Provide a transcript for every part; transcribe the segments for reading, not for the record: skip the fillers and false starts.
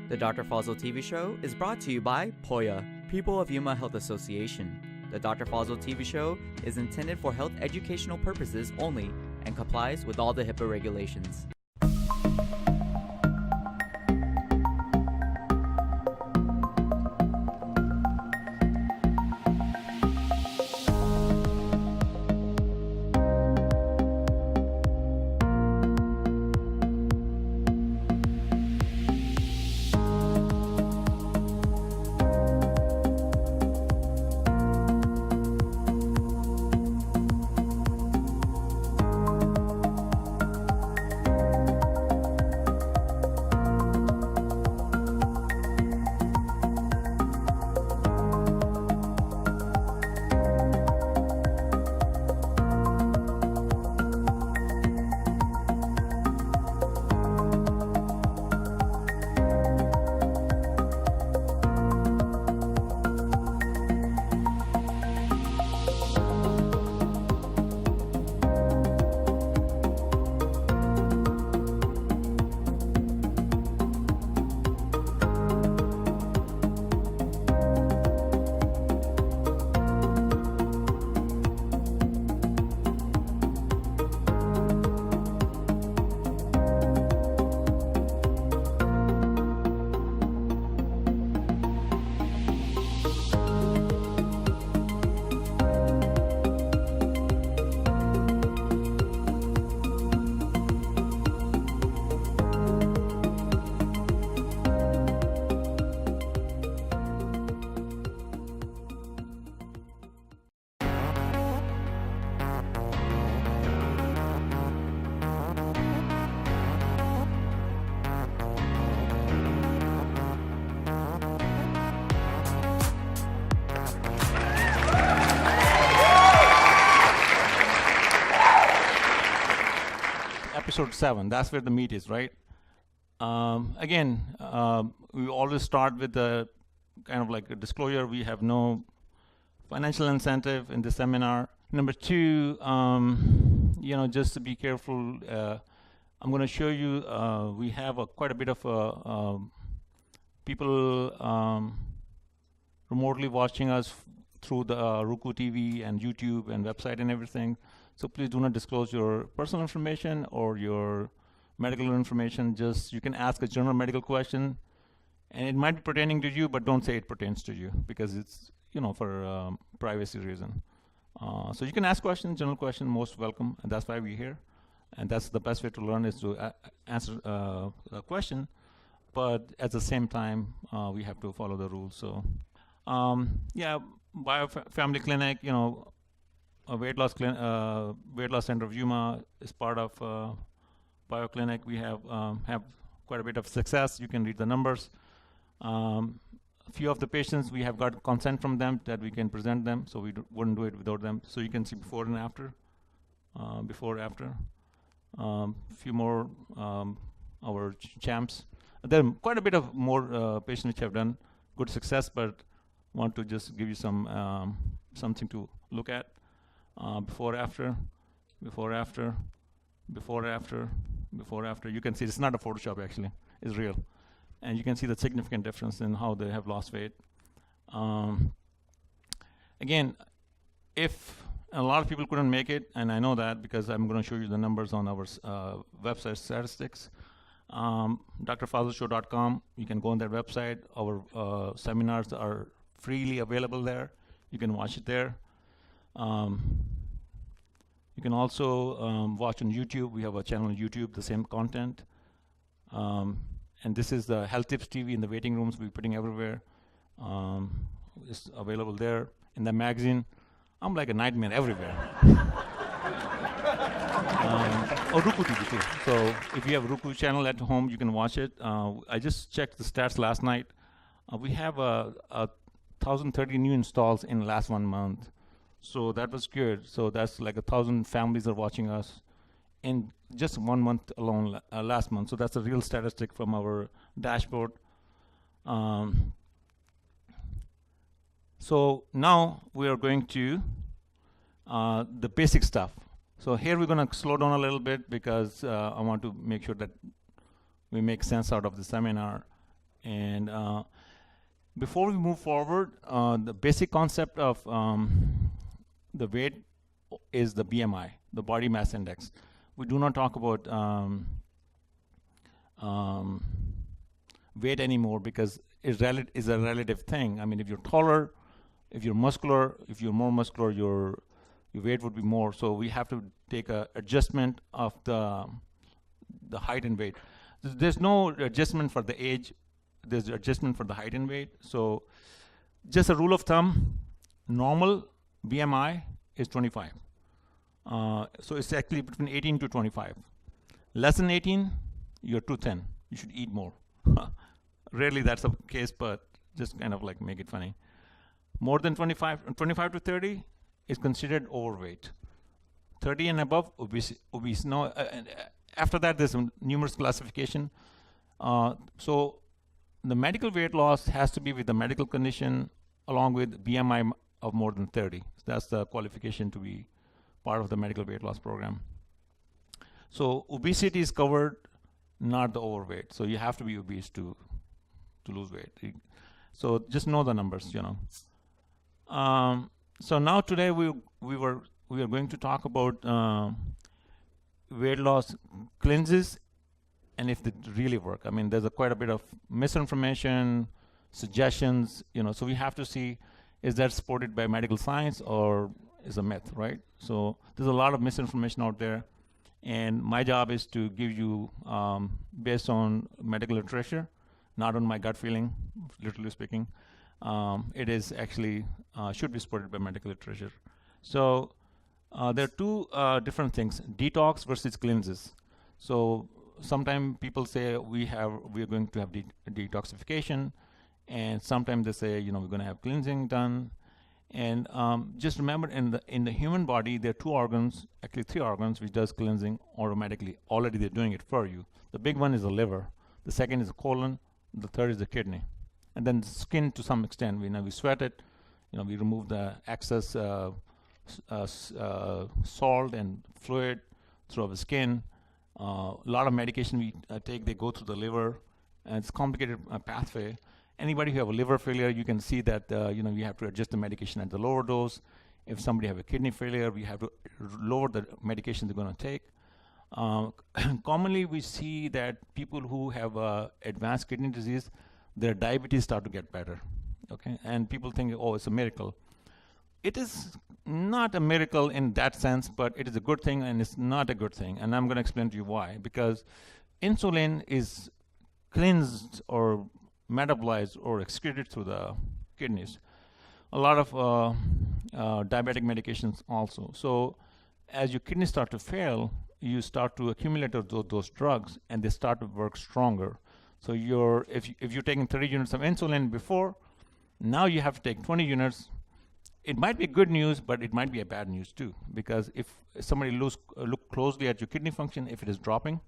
The Dr. Fazil TV show is brought to you by POYA, People of Yuma Health Association. The Dr. Fazil TV show is intended for health educational purposes only and complies with all the HIPAA regulations. Episode 7, that's where the meat is, right? Again, we always start with the kind of like a disclosure. We have no financial incentive in the seminar. Number 2, just to be careful, I'm going to show you, we have quite a bit of people remotely watching us through the Roku TV and YouTube and website and everything. So please do not disclose your personal information or your medical information. Just you can ask a general medical question, and it might be pertaining to you, but don't say it pertains to you because it's for privacy reason. So you can ask questions, general question, most welcome, and that's why we're here. And that's the best way to learn is to answer a question, but at the same time we have to follow the rules. So Family Clinic, a weight loss center of Yuma is part of BioClinic. We have quite a bit of success. You can read the numbers. A few of the patients, we have got consent from them that we can present them, so we wouldn't do it without them. So you can see before and after, after. Few more our champs. There are quite a bit of more patients which have done good success, but want to just give you some something to look at. Before, after, before, after, before, after, before, after. You can see it's not a Photoshop actually, it's real. And you can see the significant difference in how they have lost weight. Again, if a lot of people couldn't make it, and I know that because I'm going to show you the numbers on our website statistics. drfazilshow.com, you can go on their website. Our seminars are freely available there. You can watch it there. You can also watch on YouTube. We have a channel on YouTube, the same content. And this is the Health Tips TV in the waiting rooms we're putting everywhere. It's available there. In the magazine, I'm like a nightmare everywhere. Roku TV too. So if you have a Roku channel at home, you can watch it. I just checked the stats last night. We have 1,030 new installs in the last 1 month. So that was good. So that's like 1,000 families are watching us in just 1 month alone, last month. So that's a real statistic from our dashboard. So now we are going to the basic stuff. So here we're going to slow down a little bit because I want to make sure that we make sense out of the seminar. And before we move forward, the basic concept of the weight is the BMI, the body mass index. We do not talk about weight anymore because it's a relative thing. I mean, if you're taller, if you're muscular, if you're more muscular, your weight would be more. So we have to take a adjustment of the height and weight. There's no adjustment for the age. There's adjustment for the height and weight. So just a rule of thumb, normal BMI is 25. So it's actually between 18 to 25. Less than 18, you're too thin. You should eat more. Rarely that's the case, but just kind of like make it funny. More than 25 to 30 is considered overweight. 30 and above, obese. No, after that, there's numerous classification. So the medical weight loss has to be with the medical condition along with BMI of more than 30. So that's the qualification to be part of the medical weight loss program. So obesity is covered, not the overweight. So you have to be obese to lose weight. So just know the numbers, you know. So now today we are going to talk about weight loss cleanses and if they really work. I mean, there's quite a bit of misinformation, suggestions, you know. So we have to see, is that supported by medical science or is a myth, right? So there's a lot of misinformation out there, and my job is to give you based on medical literature, not on my gut feeling, literally speaking. It is actually should be supported by medical literature. So there are two different things: detox versus cleanses. So sometimes people say we are going to have detoxification, and sometimes they say, you know, we're going to have cleansing done. And just remember, in the human body, there are two organs, actually three organs, which does cleansing automatically. Already they're doing it for you. The big one is the liver. The second is the colon. The third is the kidney. And then the skin to some extent. We sweat it. You know, we remove the excess salt and fluid through our skin. A lot of medication we take, they go through the liver, and it's a complicated pathway. Anybody who have a liver failure, you can see that you have to adjust the medication at the lower dose. If somebody have a kidney failure, we have to lower the medication they're going to take. Commonly, we see that people who have advanced kidney disease, their diabetes start to get better. Okay, and people think, oh, it's a miracle. It is not a miracle in that sense, but it is a good thing, and it's not a good thing. And I'm going to explain to you why. Because insulin is cleansed or metabolized or excreted through the kidneys. A lot of diabetic medications also. So as your kidneys start to fail, you start to accumulate those drugs, and they start to work stronger. So if you're taking 30 units of insulin before, now you have to take 20 units. It might be good news, but it might be a bad news too, because if somebody look closely at your kidney function, if it is dropping,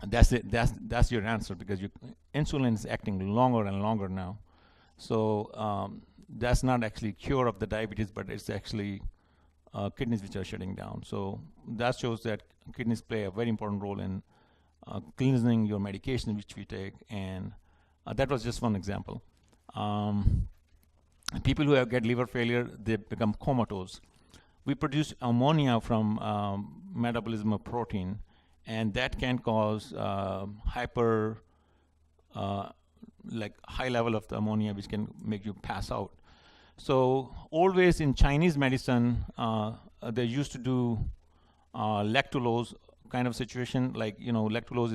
that's it. That's your answer, because your insulin is acting longer and longer now. So that's not actually cure of the diabetes, but it's actually kidneys which are shutting down. So that shows that kidneys play a very important role in cleansing your medication which we take, and that was just one example. People who get liver failure, they become comatose. We produce ammonia from metabolism of protein, and that can cause like high level of the ammonia, which can make you pass out. So always in Chinese medicine, they used to do lactulose kind of situation. Like, you know, lactulose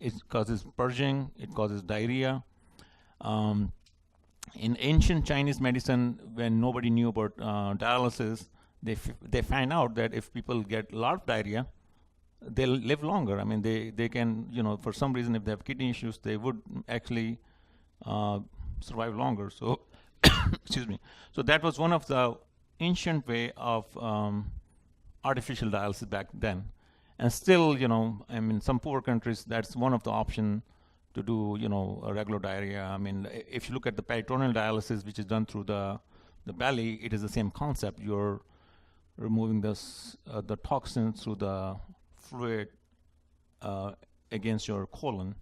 it causes purging, it causes diarrhea. In ancient Chinese medicine, when nobody knew about dialysis, they find out that if people get a lot of diarrhea, they'll live longer. I mean, they can, you know, for some reason, if they have kidney issues, they would actually survive longer. So, excuse me. So that was one of the ancient way of artificial dialysis back then. And still, you know, I mean, some poor countries, that's one of the option to do, you know, a regular diarrhea. I mean, if you look at the peritoneal dialysis, which is done through the belly, it is the same concept. You're removing the toxins through the fluid against your colon.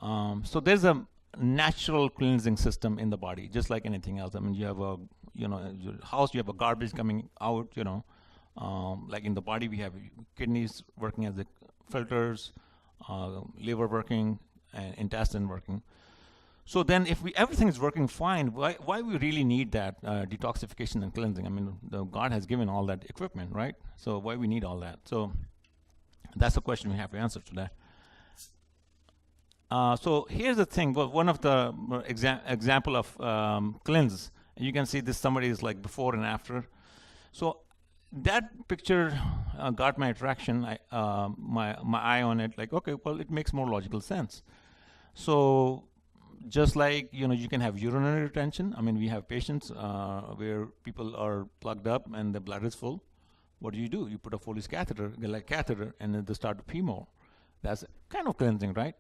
So there's a natural cleansing system in the body, just like anything else. I mean, you have a, your house, you have a garbage coming out, like in the body, we have kidneys working as the filters, liver working, and intestine working. So then if everything is working fine, why we really need that detoxification and cleansing? I mean, God has given all that equipment, right? So why we need all that? So that's the question we have to answer today. So here's the thing. Well, one of the example of cleanse, you can see this somebody is like before and after. So that picture got my attraction. My eye on it. Like, okay, well, it makes more logical sense. So just like you can have urinary retention. I mean, we have patients where people are plugged up and the bladder is full. What do? You put a Foley's catheter, and then they start to pee more. That's kind of cleansing, right?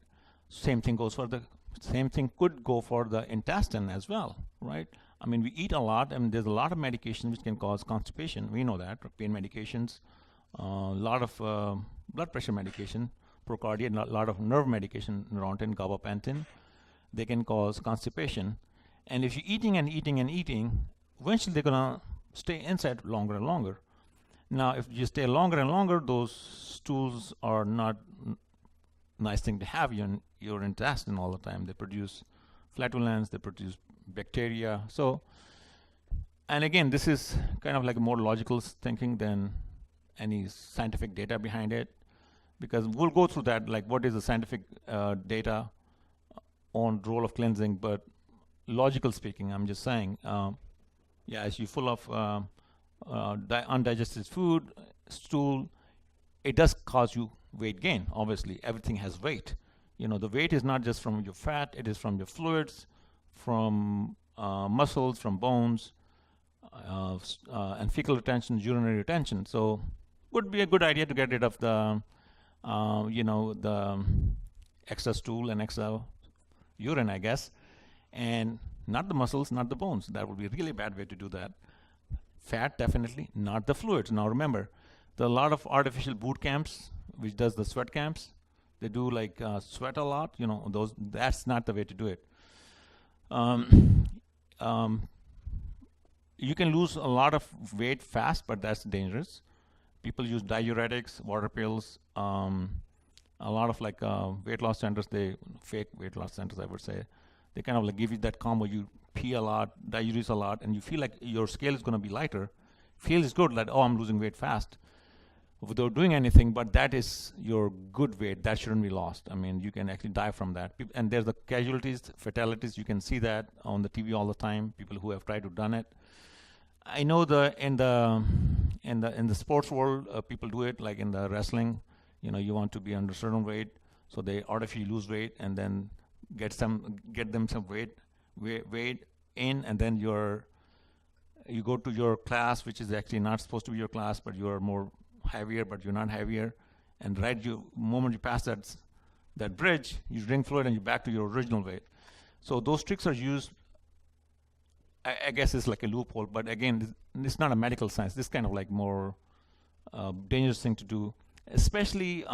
Same thing could go for the intestine as well, right? I mean, we eat a lot, and there's a lot of medication which can cause constipation. We know that, pain medications, a lot of blood pressure medication, Procardia, a lot of nerve medication, Neurontin, gabapentin, they can cause constipation. And if you're eating and eating and eating, eventually they're gonna stay inside longer and longer. Now, if you stay longer and longer, those stools are not nice thing to have in your intestine all the time. They produce flatulence, they produce bacteria. So, and again, this is kind of like a more logical thinking than any scientific data behind it, because we'll go through that, like what is the scientific data on role of cleansing, but logical speaking, I'm just saying, as you're full of undigested food, stool, it does cause you weight gain. Obviously, everything has weight. The weight is not just from your fat, it is from your fluids, from muscles, from bones, and fecal retention, urinary retention. So would be a good idea to get rid of the the extra stool and extra urine, I guess, and not the muscles, not the bones. That would be a really bad way to do that. Fat, definitely, not the fluids. Now remember, there are a lot of artificial boot camps, which does the sweat camps. They do like sweat a lot, that's not the way to do it. You can lose a lot of weight fast, but that's dangerous. People use diuretics, water pills, a lot of like weight loss centers, fake weight loss centers, I would say, they kind of like give you that combo. You pee a lot, diurese a lot, and you feel like your scale is going to be lighter. Feels good, like, oh, I'm losing weight fast, without doing anything, but that is your good weight. That shouldn't be lost. I mean, you can actually die from that. And there's the casualties, fatalities. You can see that on the TV all the time. People who have tried to done it. I know in the sports world, people do it. Like in the wrestling, you want to be under certain weight, so they artificially lose weight and then get them some weight in, and then you go to your class, which is actually not supposed to be your class, but you are more heavier, but you're not heavier, and moment you pass that bridge, you drink fluid and you're back to your original weight. So those tricks are used. I guess it's like a loophole, but again, it's not a medical science. This is kind of like more dangerous thing to do, especially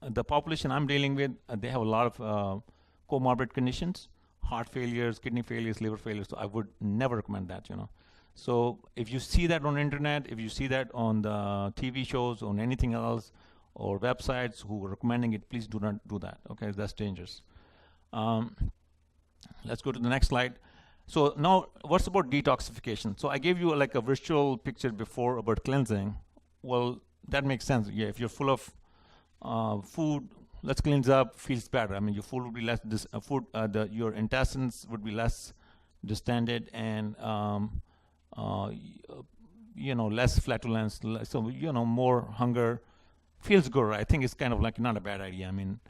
the population I'm dealing with. They have a lot of comorbid conditions, heart failures, kidney failures, liver failures. So I would never recommend that. So if you see that on internet, if you see that on the TV shows, on anything else, or websites who are recommending it, please do not do that. Okay, that's dangerous. Let's go to the next slide. So now, what's about detoxification? So I gave you like a visual picture before about cleansing. Well, that makes sense. Yeah, if you're full of food, let's cleanse up, feels better. I mean, your food would be less, your intestines would be less distended, and less flatulence, so more hunger, feels good. I think it's kind of like not a bad idea. I mean,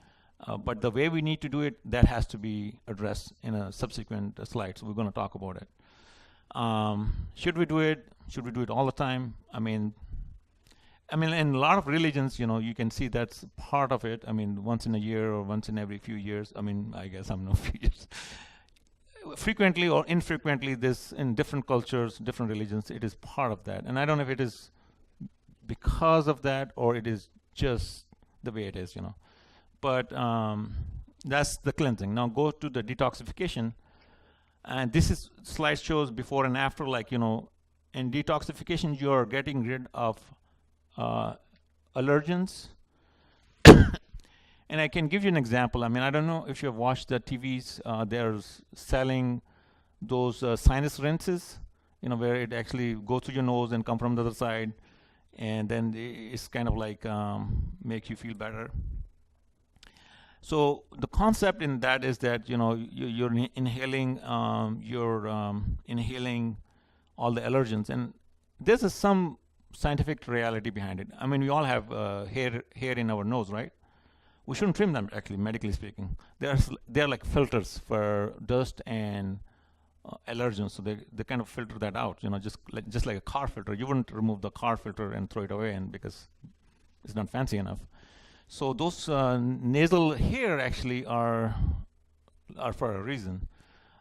but the way we need to do it, that has to be addressed in a subsequent slide. So we're going to talk about it. Should we do it? Should we do it all the time? I mean, in a lot of religions, you can see that's part of it. I mean, once in a year or once in every few years. I mean, I guess I'm no few years. Frequently or infrequently, this in different cultures, different religions, it is part of that. And I don't know if it is because of that or it is just the way it is, But That's the cleansing. Now go to the detoxification, and this is slide shows before and after. Like, you know, in detoxification, you're getting rid of allergens. And I can give you an example. I mean, I don't know if you have watched the TVs. They're selling those sinus rinses, you know, where it actually goes through your nose and come from the other side, and then it's kind of like make you feel better. So the concept in that is that, you know, you're inhaling inhaling all the allergens, and there's some scientific reality behind it. I mean, we all have hair in our nose, right? We shouldn't trim them, actually, medically speaking. They're like filters for dust and allergens, so they kind of filter that out, you know, just like a car filter. You wouldn't remove the car filter and throw it away, and because it's not fancy enough. So those nasal hair actually are for a reason,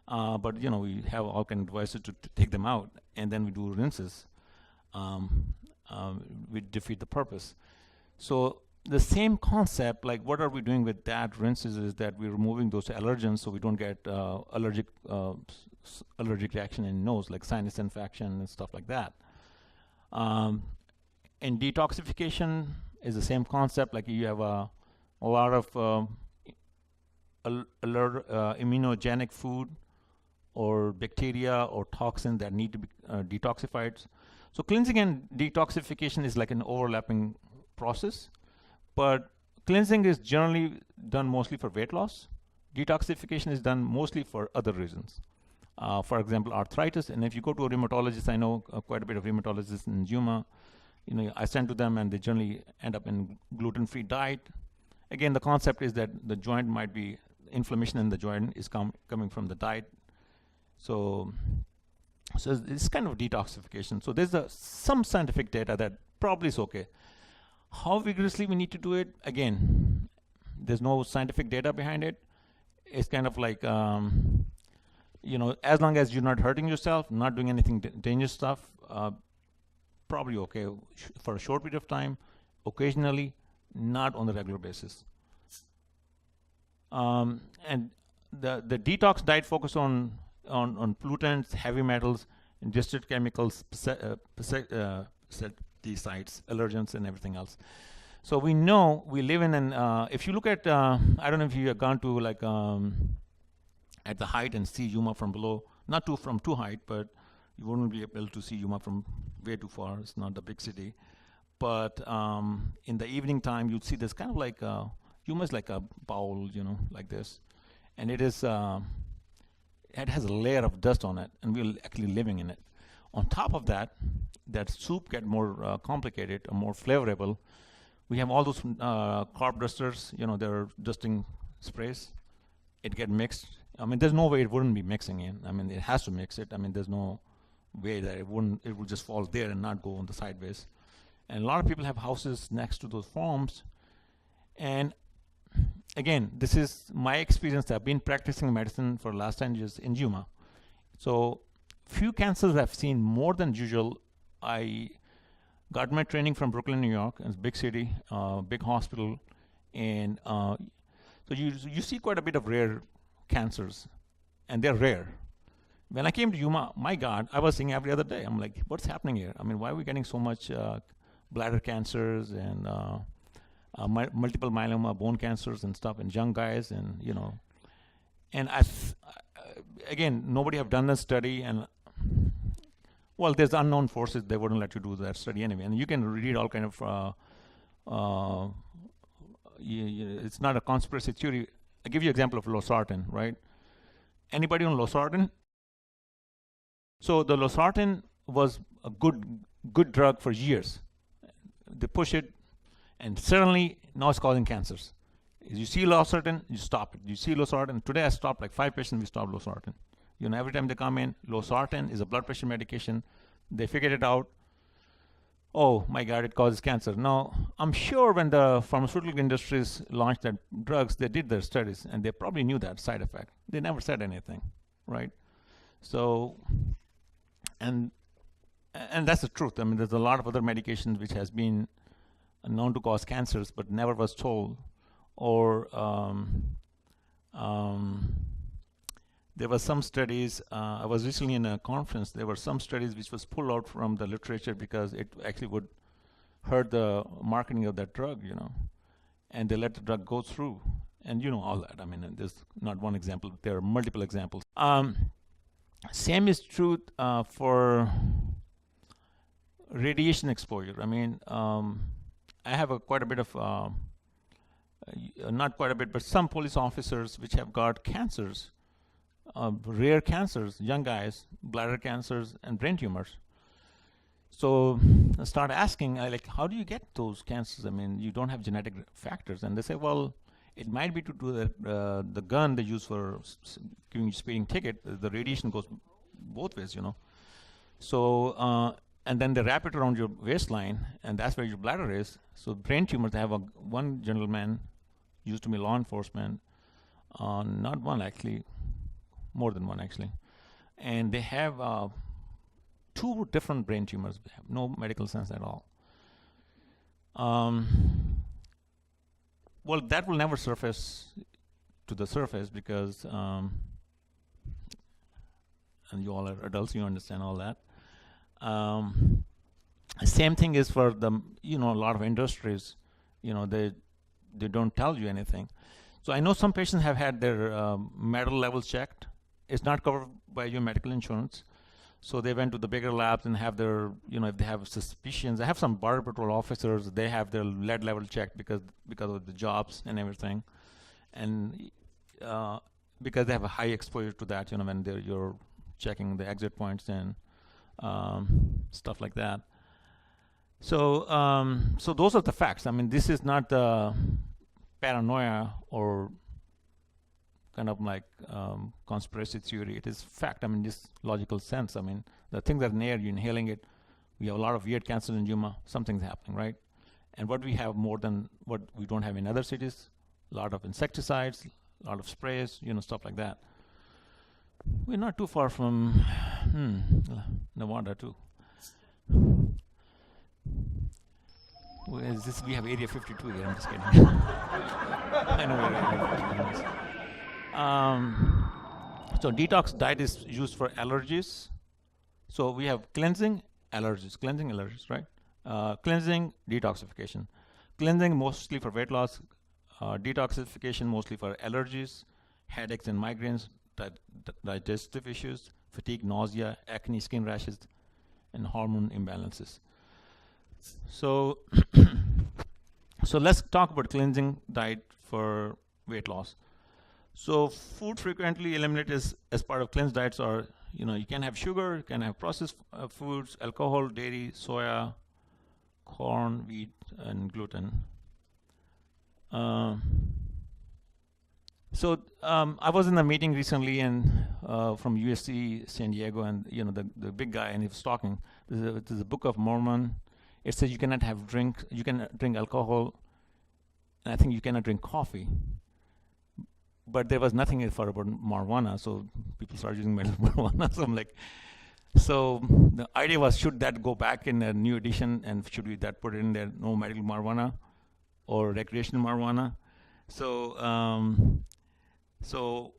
but you know, we have all kind of devices to take them out, and then we do rinses. We defeat the purpose. So the same concept, like what are we doing with that rinses, is that we're removing those allergens so we don't get allergic reaction in nose, like sinus infection and stuff like that. And detoxification is the same concept. Like you have a lot of immunogenic food or bacteria or toxin that need to be detoxified. So cleansing and detoxification is like an overlapping process, but cleansing is generally done mostly for weight loss. Detoxification is done mostly for other reasons. For example, arthritis. And if you go to a rheumatologist, I know quite a bit of rheumatologists in Yuma, you know, I send to them and they generally end up in gluten-free diet. Again, the concept is that the joint might be, inflammation in the joint is coming from the diet. So it's kind of detoxification. So there's some scientific data that probably is okay. How vigorously we need to do it, again, there's no scientific data behind it. It's kind of like, you know, as long as you're not hurting yourself, not doing anything dangerous stuff, probably okay for a short period of time, occasionally, not on the regular basis. And the detox diet focus on pollutants, heavy metals, ingested chemicals, pesticides, allergens, and everything else. So we know we live in an, if you look at, I don't know if you have gone to like at the height and see Yuma from below, not from too height, but you wouldn't be able to see Yuma from way too far. It's not a big city. But in the evening time, you'd see this kind of like, Yuma is like a bowl, you know, like this. And it is, it has a layer of dust on it, and we're actually living in it. On top of that, that soup get more complicated or more flavorable. We have all those carb dusters, you know, they're dusting sprays. It get mixed. I mean, there's no way it wouldn't be mixing in. I mean, it has to mix it. I mean, there's no way that it would just fall there and not go on the sideways. And a lot of people have houses next to those farms. And again, this is my experience. I've been practicing medicine for the last 10 years in Yuma. So few cancers I've seen more than usual. I got my training from Brooklyn, New York. It's a big city, big hospital. And so you see quite a bit of rare cancers, and they're rare. When I came to Yuma, my God, I was seeing every other day. I'm like, what's happening here? I mean, why are we getting so much bladder cancers and multiple myeloma, bone cancers and stuff, and young guys, and you know. And again, nobody have done this study, and well, there's unknown forces. They wouldn't let you do that study anyway. And you can read all kind of. It's not a conspiracy theory. I give you an example of losartan, right? Anybody on losartan? So the losartan was a good drug for years. They push it, and suddenly now it's causing cancers. You see losartan, you stop it. You see losartan. Today I stopped like 5 patients. We stopped losartan. You know, every time they come in, losartan is a blood pressure medication. They figured it out. Oh my God, it causes cancer. Now, I'm sure when the pharmaceutical industries launched their drugs, they did their studies, and they probably knew that side effect. They never said anything, right? So, and that's the truth. I mean, there's a lot of other medications which has been known to cause cancers, but never was told, or There were some studies, I was recently in a conference, there were some studies which was pulled out from the literature because it actually would hurt the marketing of that drug, and they let the drug go through. And all that. I mean, there's not one example, there are multiple examples. Same is true for radiation exposure. I mean, I have quite a bit of, not quite a bit, but some police officers which have got cancers, rare cancers, young guys, bladder cancers and brain tumors. So I start asking, like, how do you get those cancers? I mean, you don't have genetic factors. And they say, well, it might be to do that the gun they use for giving you speeding ticket, the radiation goes both ways, So, and then they wrap it around your waistline, and that's where your bladder is. So brain tumors, they have one gentleman, used to be law enforcement, not one actually, more than one actually. And they have 2 different brain tumors. They have no medical sense at all. Well, that will never surface to the surface because, and you all are adults, you understand all that. Same thing is for the, a lot of industries, they don't tell you anything. So I know some patients have had their metal levels checked. It's not covered by your medical insurance. So they went to the bigger labs and have their, if they have suspicions. I have some border patrol officers, they have their lead level checked because of the jobs and everything. And because they have a high exposure to that, when you're checking the exit points and stuff like that. So, so those are the facts. I mean, this is not paranoia or kind of like conspiracy theory. It is fact. I mean, this logical sense. I mean, the things that are in the air, you're inhaling it. We have a lot of weird cancer in Yuma. Something's happening, right? And what we have more than what we don't have in other cities, a lot of insecticides, a lot of sprays, stuff like that. We're not too far from Nevada too. Where is this? We have Area 52 here. I'm just kidding. I know where Area 52 is. So detox diet is used for allergies. So we have cleansing, allergies, right? Cleansing, detoxification. Cleansing mostly for weight loss, detoxification mostly for allergies, headaches and migraines, digestive issues, fatigue, nausea, acne, skin rashes, and hormone imbalances. So, so let's talk about cleansing diet for weight loss. So food frequently eliminated as part of cleansed diets are, you can have sugar, you can have processed foods, alcohol, dairy, soya, corn, wheat, and gluten. So I was in a meeting recently and from USC San Diego, and the big guy, and he was talking. There's a Book of Mormon. It says you can drink alcohol, and I think you cannot drink coffee. But there was nothing in for about marijuana, so people started using marijuana. So I'm like, so the idea was, should that go back in a new edition, and should we that put it in there, no medical marijuana or recreational marijuana? So so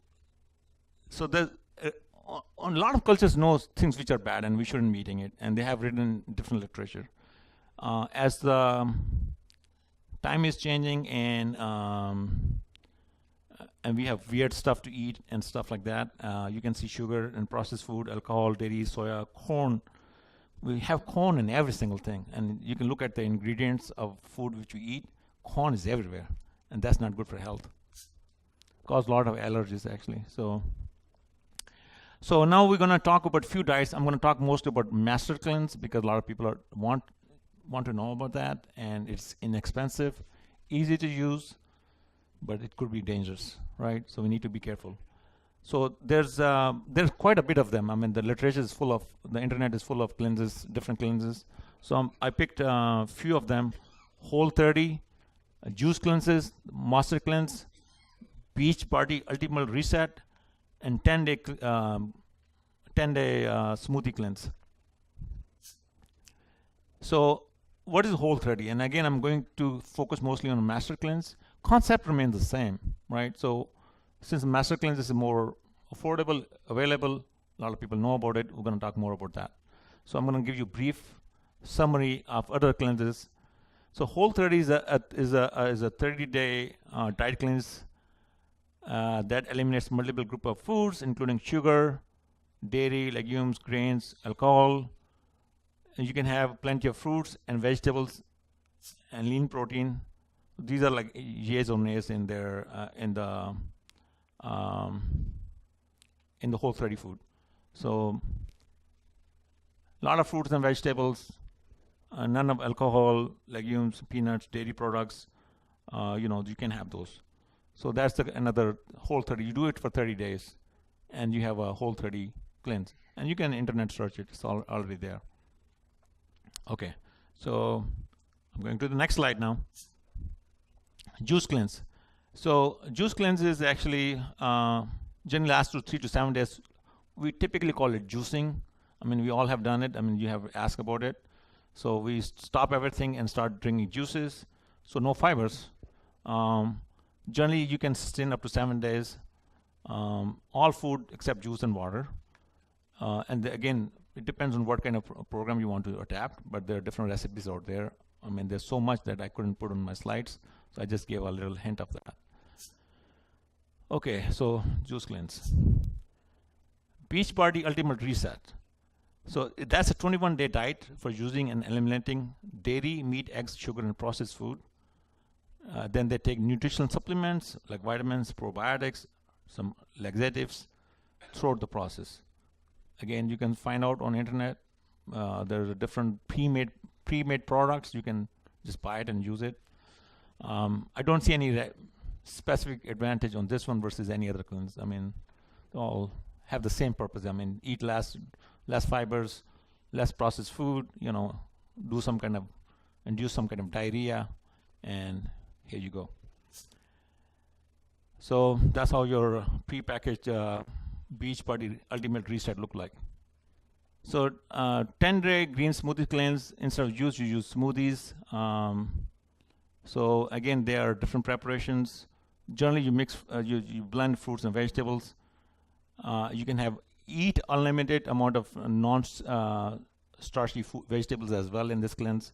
there's a lot of cultures know things which are bad and we shouldn't be eating it, and they have written different literature. As the time is changing and we have weird stuff to eat and stuff like that. You can see sugar and processed food, alcohol, dairy, soya, corn. We have corn in every single thing. And you can look at the ingredients of food which we eat. Corn is everywhere. And that's not good for health. Cause a lot of allergies, actually. So now we're going to talk about few diets. I'm going to talk mostly about Master Cleanse because a lot of people want to know about that. And it's inexpensive, easy to use, but it could be dangerous, right? So we need to be careful. So there's quite a bit of them. I mean, the literature is full of, the internet is full of cleanses, different cleanses. So I picked a few of them: Whole30, juice cleanses, Master Cleanse, Beach Party Ultimate Reset, and 10-day smoothie cleanse. So what is Whole30? And again, I'm going to focus mostly on Master Cleanse. Concept remains the same, right? So since Master Cleanse is more affordable, available, a lot of people know about it, we're going to talk more about that. So I'm going to give you a brief summary of other cleanses. So Whole30 is a 30-day diet cleanse that eliminates multiple group of foods, including sugar, dairy, legumes, grains, alcohol. And you can have plenty of fruits and vegetables and lean protein. These are like yeas or nays in there in the Whole30 food. So a lot of fruits and vegetables, none of alcohol, legumes, peanuts, dairy products. You can have those. So that's another Whole30. You do it for 30 days, and you have a Whole30 cleanse. And you can internet search it. It's already there. Okay, so I'm going to the next slide now. Juice cleanse. So juice cleanse is actually generally lasts to 3 to 7 days. We typically call it juicing. I mean, we all have done it. I mean, you have asked about it. So we stop everything and start drinking juices. So no fibers. Generally, you can sustain up to 7 days. All food except juice and water. And again, it depends on what kind of program you want to adapt, but there are different recipes out there. I mean, there's so much that I couldn't put on my slides, so I just gave a little hint of that. Okay, so juice cleanse. Beachbody Ultimate Reset. So that's a 21-day diet for using and eliminating dairy, meat, eggs, sugar, and processed food. Then they take nutritional supplements like vitamins, probiotics, some laxatives throughout the process. Again, you can find out on internet. There's a different pre-made products. You can just buy it and use it. I don't see any specific advantage on this one versus any other cleanse. I mean, they all have the same purpose. I mean, eat less fibers, less processed food. Induce some kind of diarrhea, and here you go. So that's how your pre-packaged Beachbody Ultimate Reset look like. So 10-day green smoothie cleanse. Instead of juice, you use smoothies. So again, there are different preparations. Generally, you mix, you blend fruits and vegetables. You can eat unlimited amount of non-starchy vegetables as well in this cleanse.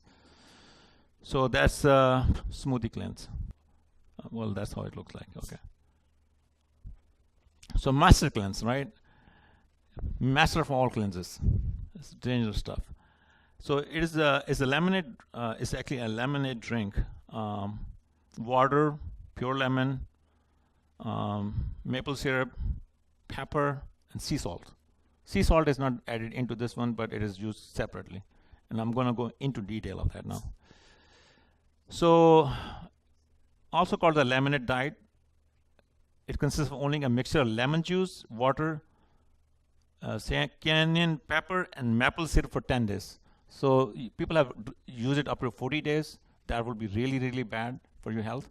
So that's smoothie cleanse. Well, that's how it looks like. Okay. So master cleanse, right? Master of all cleanses. It's dangerous stuff. So it's a lemonade. It's actually a lemonade drink. Water, pure lemon, maple syrup, pepper, and sea salt. Sea salt is not added into this one, but it is used separately. And I'm going to go into detail of that now. So also called the lemonade diet. It consists of only a mixture of lemon juice, water, cayenne pepper, and maple syrup for 10 days. So people have used it up to 40 days. That will be really, really bad for your health.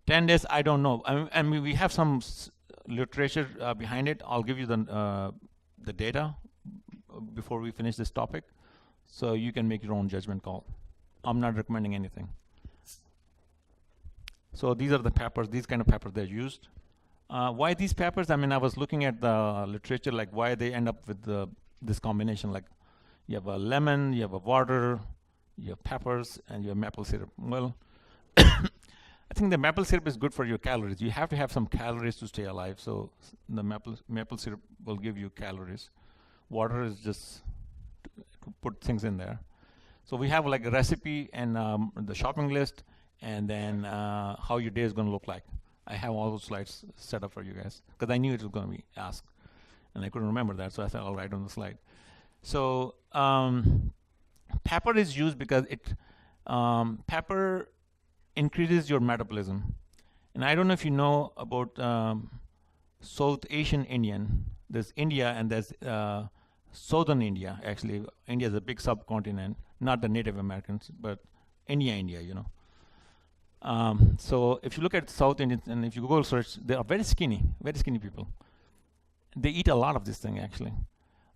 10 days, I don't know. I mean we have some literature behind it. I'll give you the data before we finish this topic, so you can make your own judgment call. I'm not recommending anything. So these are the peppers. These kind of peppers they're used. Why these peppers? I mean, I was looking at the literature, like why they end up with this combination. Like you have a lemon, you have a water, you have peppers, and you have maple syrup. Well, I think the maple syrup is good for your calories. You have to have some calories to stay alive. So the maple syrup will give you calories. Water is just to put things in there. So we have like a recipe and the shopping list, and then how your day is going to look like. I have all those slides set up for you guys because I knew it was going to be asked, and I couldn't remember that, so I thought I'll write on the slide. So pepper is used because pepper increases your metabolism. And I don't know if you know about South Asian Indian. There's India and there's Southern India. Actually, India is a big subcontinent, not the Native Americans, but India, you know. So if you look at South Indians and if you Google search, they are very skinny people. They eat a lot of this thing actually.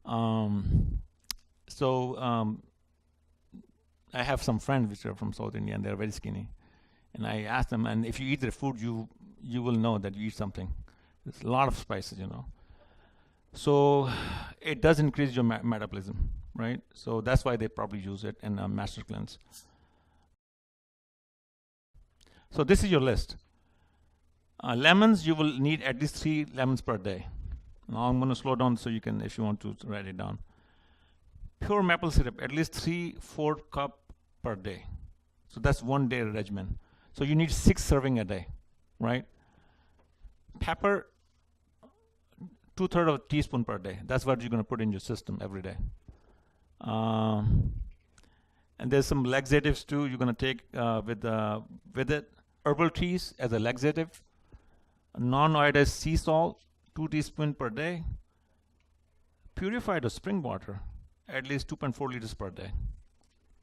I have some friends which are from South India and they're very skinny. And I asked them, and if you eat their food, you will know that you eat something. There's a lot of spices, you know. So it does increase your metabolism, right? So that's why they probably use it in a master cleanse. So this is your list. Lemons, you will need at least 3 lemons per day. Now I'm going to slow down so you can, if you want to, write it down. Pure maple syrup, at least 3-4 cup per day. So that's 1 day regimen. So you need 6 serving a day, right? Pepper, 2/3 of a teaspoon per day. That's what you're going to put in your system every day. And there's some laxatives too. You're going to take with it. Herbal teas as a laxative. Non-iodized sea salt, 2 teaspoons per day. Purified or spring water, at least 2.4 liters per day.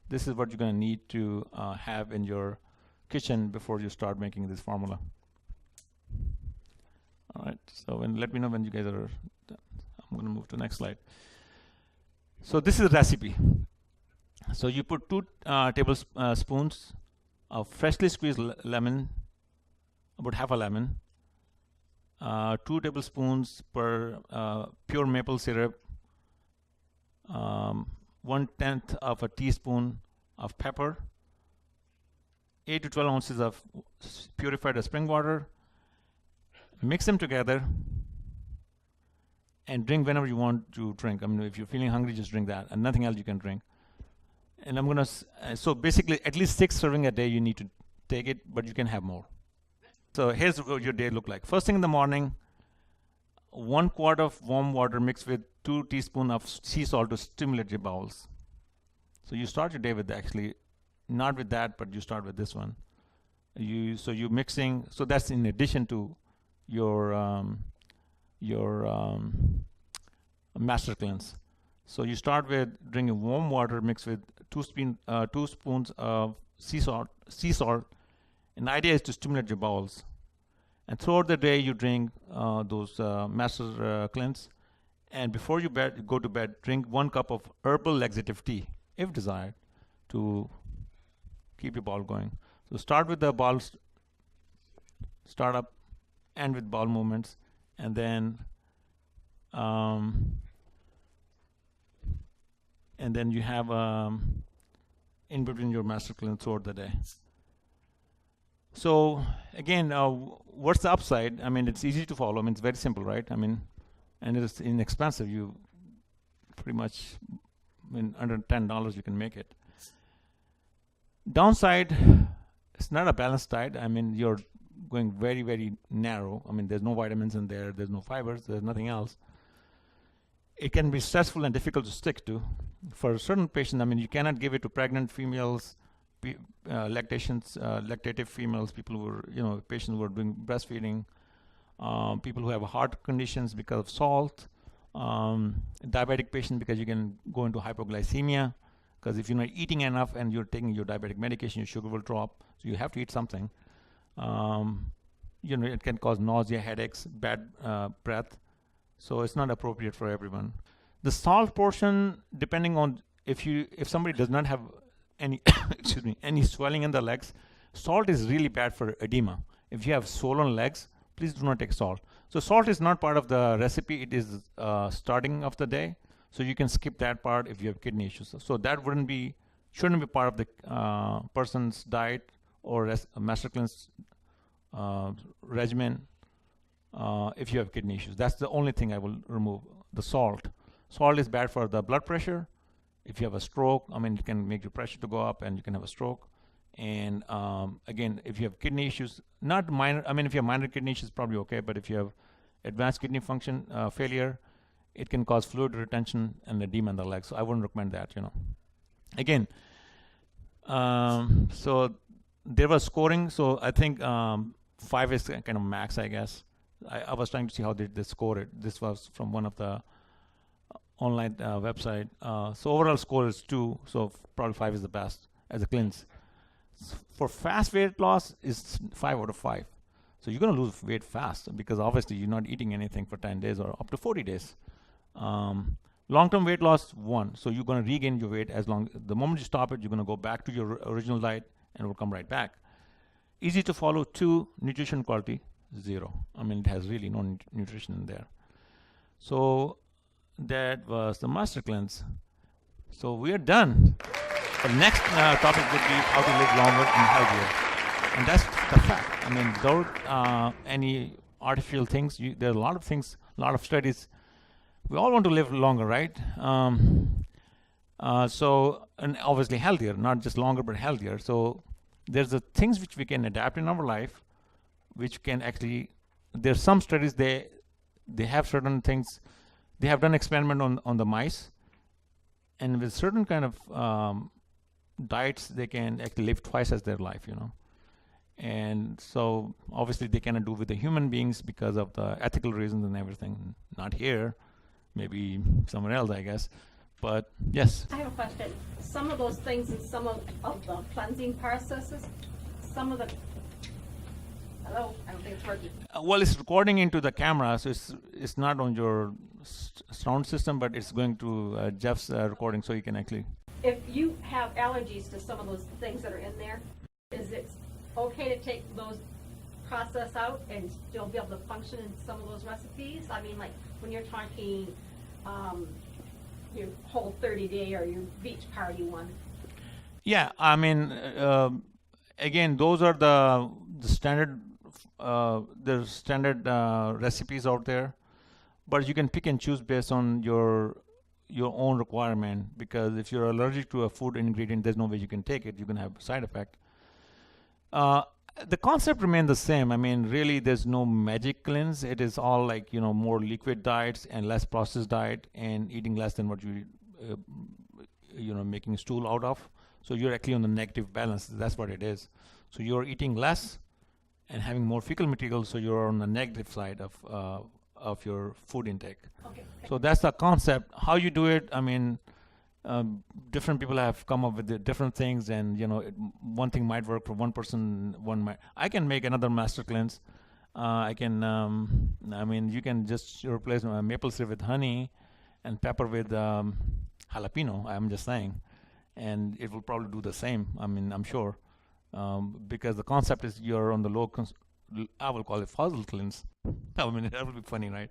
This is what you're going to need to have in your kitchen before you start making this formula. All right, so let me know when you guys are done. I'm going to move to the next slide. So this is a recipe. So you put 2 tablespoons of freshly squeezed lemon, about half a lemon, 2 tablespoons per pure maple syrup, 1/10 of a teaspoon of pepper, 8 to 12 ounces of purified or spring water. Mix them together and drink whenever you want to drink. I mean, if you're feeling hungry, just drink that, and nothing else you can drink. And I'm gonna so basically at least 6 serving a day you need to take it, but you can have more. So here's what your day look like. First thing in the morning, 1 quart of warm water mixed with 2 teaspoons of sea salt to stimulate your bowels. So you start your day with actually not with that, but you start with this one. So you're mixing. So that's in addition to your master cleanse. So you start with drinking warm water mixed with 2 spoons of sea salt. And the idea is to stimulate your bowels. And throughout the day, you drink those master cleanse. And before you go to bed, drink 1 cup of herbal laxative tea, if desired, to keep your bowel going. So start with the bowel start up, end with bowel movements, and then you have in between your master cleanse throughout the day. So again, what's the upside? I mean, it's easy to follow. I mean, it's very simple, right? I mean, and it's inexpensive. You pretty much, I mean, under $10 you can make it. Downside, it's not a balanced diet. I mean, you're going very, very narrow. I mean, there's no vitamins in there. There's no fibers. There's nothing else. It can be stressful and difficult to stick to. For certain patients, I mean, you cannot give it to pregnant females, lactative females, people who are, patients who are doing breastfeeding, people who have heart conditions because of salt, diabetic patients because you can go into hypoglycemia, because if you're not eating enough and you're taking your diabetic medication, your sugar will drop, so you have to eat something. It can cause nausea, headaches, bad breath, so it's not appropriate for everyone. The salt portion, depending on if somebody does not have any any swelling in the legs, salt is really bad for edema. If you have swollen legs, please do not take salt. So salt is not part of the recipe. It is starting of the day, so you can skip that part if you have kidney issues. So that shouldn't be part of the person's diet or a master cleanse regimen if you have kidney issues. That's the only thing I will remove, the salt. Salt is bad for the blood pressure. If you have a stroke, I mean, it can make your pressure to go up and you can have a stroke. And again, if you have kidney issues, not minor, I mean, if you have minor kidney issues, probably okay, but if you have advanced kidney function failure, it can cause fluid retention and edema in the legs. So I wouldn't recommend that, Again, so there was scoring. So I think 5 is kind of max, I guess. I was trying to see how they score it. This was from one of the online website. So overall score is 2. So probably 5 is the best as a cleanse. For fast weight loss is 5 out of 5. So you're going to lose weight fast because obviously you're not eating anything for 10 days or up to 40 days. Long-term weight loss, 1. So you're going to regain your weight the moment you stop it, you're going to go back to your original diet and it will come right back. Easy to follow, 2, nutrition quality. zero. I mean, it has really no nutrition in there. So that was the master cleanse. So we are done. The next topic would be how to live longer and healthier. And that's the fact. I mean, without any artificial things, there are a lot of things, a lot of studies. We all want to live longer, right? And obviously healthier, not just longer, but healthier. So there's the things which we can adapt in our life, which can actually, there's some studies, they have certain things, they have done experiment on the mice, and with certain kind of diets, they can actually live twice as their life, And so obviously they cannot do with the human beings because of the ethical reasons and everything. Not here, maybe somewhere else, I guess. But yes. I have a question. Some of those things in some of the cleansing processes, some of the, hello, I don't think it's working. Well, it's recording into the camera, so it's not on your sound system, but it's going to Jeff's recording, so you can actually. If you have allergies to some of those things that are in there, is it okay to take those process out and still be able to function in some of those recipes? I mean, like when you're talking your whole 30-day or your beach party one. Yeah, I mean, again, those are the standard recipes out there, but you can pick and choose based on your own requirement, because if you're allergic to a food ingredient, there's no way you can take it. You can have side effect. The concept remains the same. I mean, really, there's no magic cleanse. It is all like, more liquid diets and less processed diet and eating less than what you, making stool out of. So you're actually on the negative balance. That's what it is. So you're eating less and having more fecal material. So you're on the negative side of your food intake. Okay. So that's the concept. How you do it, I mean, different people have come up with the different things, and one thing might work for one person, I can make another master cleanse. I can I mean, you can just replace maple syrup with honey and pepper with jalapeno, I'm just saying, and it will probably do the same. I mean, I'm sure, because the concept is you're on the I will call it Fazil cleanse. I mean, that will be funny, right?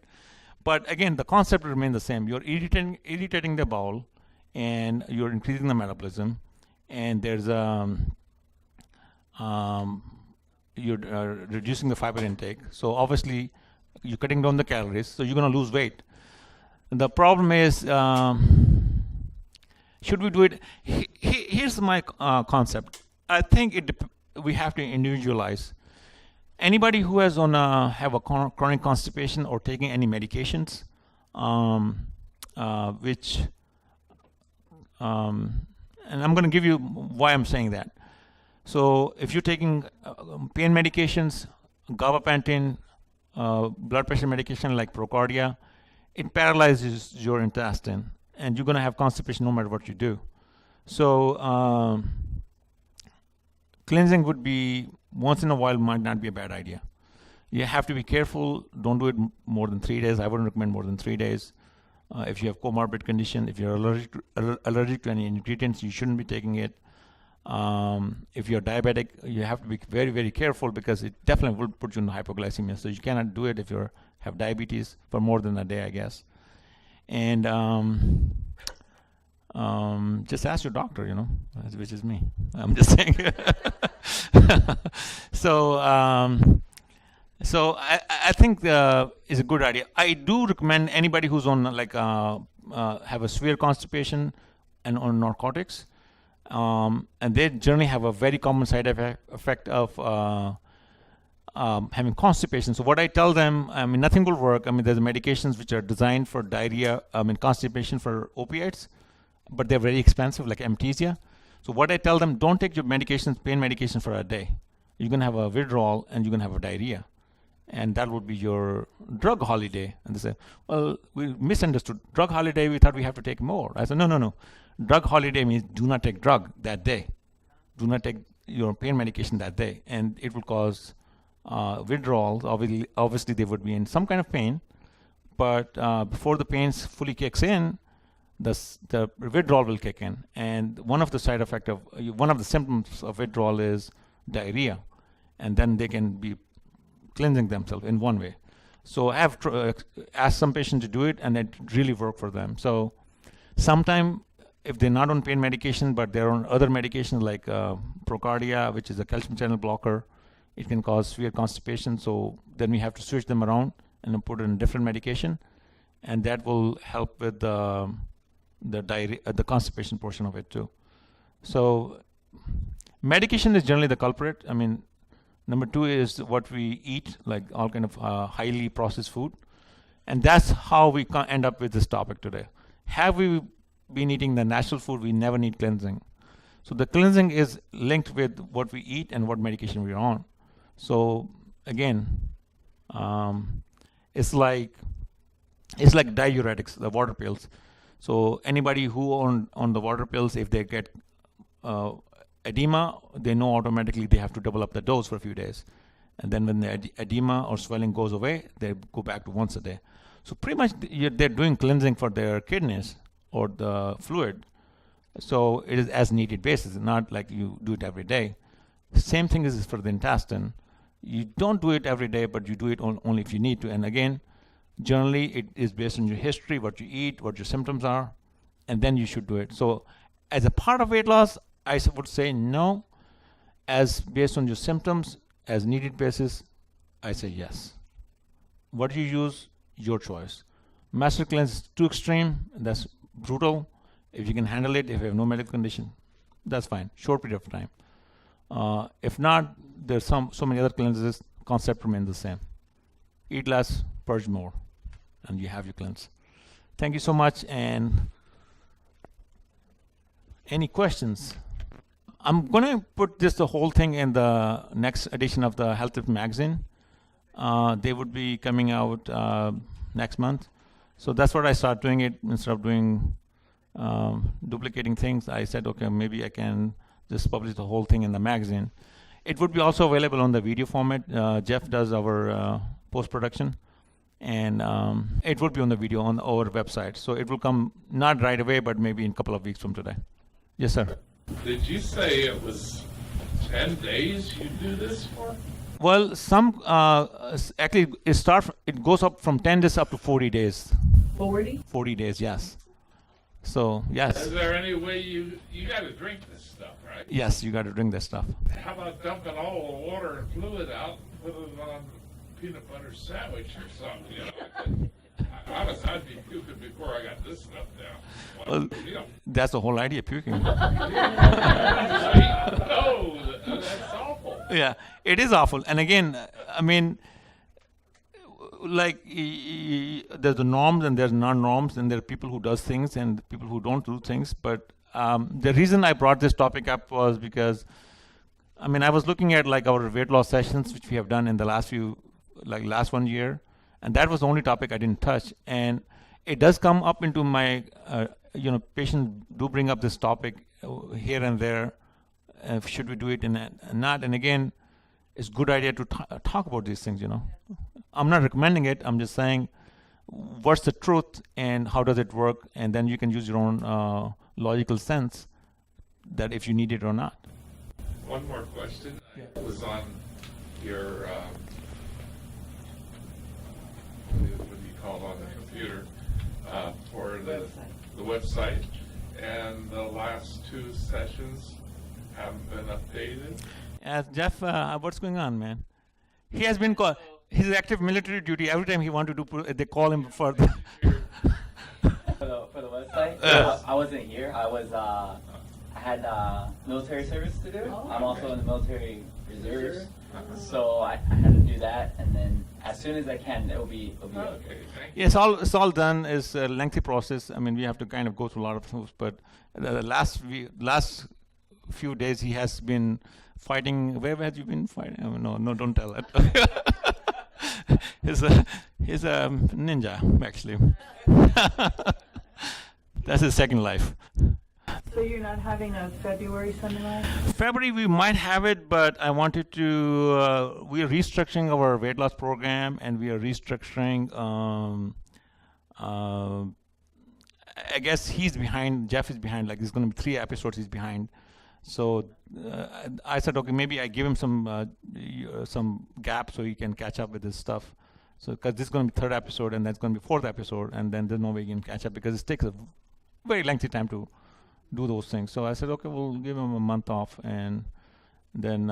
But again, the concept will remain the same. You're irritating the bowel, and you're increasing the metabolism, and there's you're reducing the fiber intake. So obviously you're cutting down the calories, so you're going to lose weight. The problem is, should we do it? Here's my concept. I think we have to individualize. Anybody who has have a chronic constipation or taking any medications, and I'm going to give you why I'm saying that. So if you're taking pain medications, gabapentin, blood pressure medication like Procardia, it paralyzes your intestine, and you're going to have constipation no matter what you do. So cleansing would be once in a while, might not be a bad idea. You have to be careful. Don't do it more than 3 days. I wouldn't recommend more than 3 days. If you have comorbid condition, if you're allergic to any ingredients, you shouldn't be taking it. If you're diabetic, you have to be very, very careful, because it definitely will put you in hypoglycemia. So you cannot do it if you have diabetes for more than a day, I guess. And just ask your doctor, which is me. I'm just saying. So I think is a good idea. I do recommend anybody who's on have a severe constipation and on narcotics, and they generally have a very common side effect of having constipation. So what I tell them, I mean, nothing will work. I mean, there's medications which are designed for diarrhea, constipation for opiates, but they're very expensive, like Amnesia. So what I tell them, don't take your medications, pain medication for a day. You're going to have a withdrawal and you're going to have a diarrhea. And that would be your drug holiday. And they say, well, we misunderstood. Drug holiday, we thought we have to take more. I said, no. Drug holiday means do not take drug that day. Do not take your pain medication that day. And it will cause withdrawals. Obviously, they would be in some kind of pain. But before the pain fully kicks in, the withdrawal will kick in. And one of the symptoms of withdrawal is diarrhea. And then they can be cleansing themselves in one way. So I have asked some patients to do it, and it really worked for them. So sometime if they're not on pain medication, but they're on other medications like Procardia, which is a calcium channel blocker, it can cause severe constipation. So then we have to switch them around and then put in a different medication, and that will help with the diarrhea, the constipation portion of it too. So medication is generally the culprit. I mean, number two is what we eat, like all kind of highly processed food, and that's how we end up with this topic today. Have we been eating the natural food? We never need cleansing. So the cleansing is linked with what we eat and what medication we're on. So again, it's like diuretics, the water pills. So anybody who on the water pills, if they get edema, they know automatically they have to double up the dose for a few days. And then when the edema or swelling goes away, they go back to once a day. So pretty much they're doing cleansing for their kidneys or the fluid. So it is as needed basis, not like you do it every day. Same thing is for the intestine. You don't do it every day, but you do it only if you need to. And again, generally it is based on your history, what you eat, what your symptoms are, and then you should do it. So as a part of weight loss, I would say no. As based on your symptoms, as needed basis, I say yes. What you use, your choice. Master cleanse is too extreme, that's brutal. If you can handle it, if you have no medical condition, that's fine, short period of time. If not, there's so many other cleanses, concept remains the same. Eat less, purge more, and you have your cleanse. Thank you so much, and any questions? I'm going to put the whole thing in the next edition of the Health Tip magazine. They would be coming out next month. So that's what I started doing it. Instead of doing duplicating things, I said, okay, maybe I can just publish the whole thing in the magazine. It would be also available on the video format. Jeff does our post-production, and it would be on the video on our website. So it will come not right away, but maybe in a couple of weeks from today. Yes, sir. Did you say it was 10 days you do this for? Well, some actually it goes up from 10 days up to 40 days. 40? 40 days, yes. So yes. Is there any way you got to drink this stuff, right? Yes, you got to drink this stuff. How about dumping all the water and fluid out and put it on a peanut butter sandwich or something? You know, I'd be puking before I got this stuff down. Well, that's the whole idea, puking. No, that's awful. Yeah, it is awful. And again, I mean, like there's the norms and there's non-norms, and there are people who does things and people who don't do things. But the reason I brought this topic up was because, I mean, I was looking at like our weight loss sessions, which we have done in the last 1 year, and that was the only topic I didn't touch. And it does come up into my, patients do bring up this topic here and there. Should we do it and not? And again, it's a good idea to talk about these things, I'm not recommending it. I'm just saying what's the truth and how does it work? And then you can use your own logical sense that if you need it or not. One more question. Yeah. It was on your, what do you call it on the computer, for the website. And the last 2 sessions haven't been updated. Jeff, what's going on, man? He has been called. He's active military duty. Every time he wants to do, they call him for the for the website. I wasn't here. I had military service to do. I'm also in the military reserves, so I had to do that. And then as soon as I can, it'll be Okay, thank you. Yes, it's all done. It's a lengthy process. I mean, we have to kind of go through a lot of things. But the last few days, he has been fighting. Where have you been fighting? Oh, no, don't tell that. He's a ninja, actually. That's his second life. So you're not having a February seminar? February we might have it, but I wanted to. We are restructuring our weight loss program, and we are restructuring. I guess he's behind. Jeff is behind. Like there's going to be 3 episodes he's behind. So I said, okay, maybe I give him some gap so he can catch up with his stuff. So because this is going to be third episode and that's going to be fourth episode, and then there's no way he can catch up because it takes a very lengthy time to do those things. So I said, okay, we'll give him a month off, and then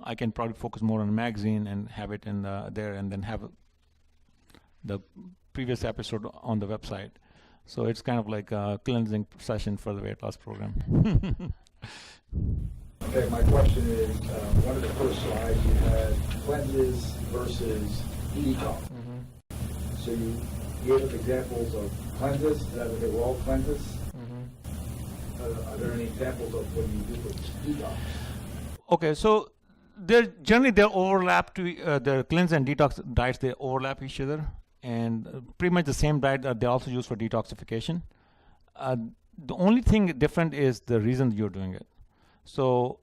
I can probably focus more on the magazine and have it in there, and then have the previous episode on the website. So it's kind of like a cleansing session for the weight loss program. Okay, my question is, one of the first slides you had cleanses versus detox. So you gave us examples of cleanses, that they were all cleanses. Are there any examples of what you do for detox? Okay, so generally they overlap to the cleanse and detox diets. They overlap each other, and pretty much the same diet that they also use for detoxification. The only thing different is the reason you're doing it. So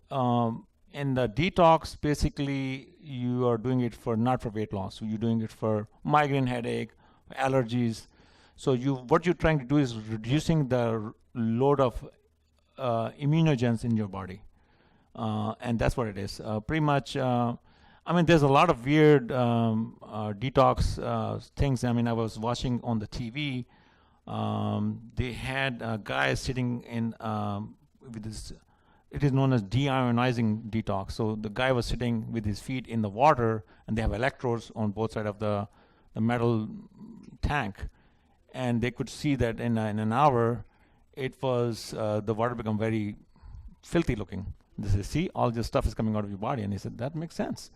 in the detox, basically you are doing it for not for weight loss. So you're doing it for migraine headache, allergies. So what you're trying to do is reducing the load of immunogens in your body. And that's what it is. Pretty much, I mean, there's a lot of weird detox things. I mean, I was watching on the TV. They had a guy sitting in with this. It is known as deionizing detox. So the guy was sitting with his feet in the water, and they have electrodes on both sides of the metal tank, and they could see that in an hour, it was the water become very filthy looking. They said, see, all this stuff is coming out of your body. And he said, that makes sense.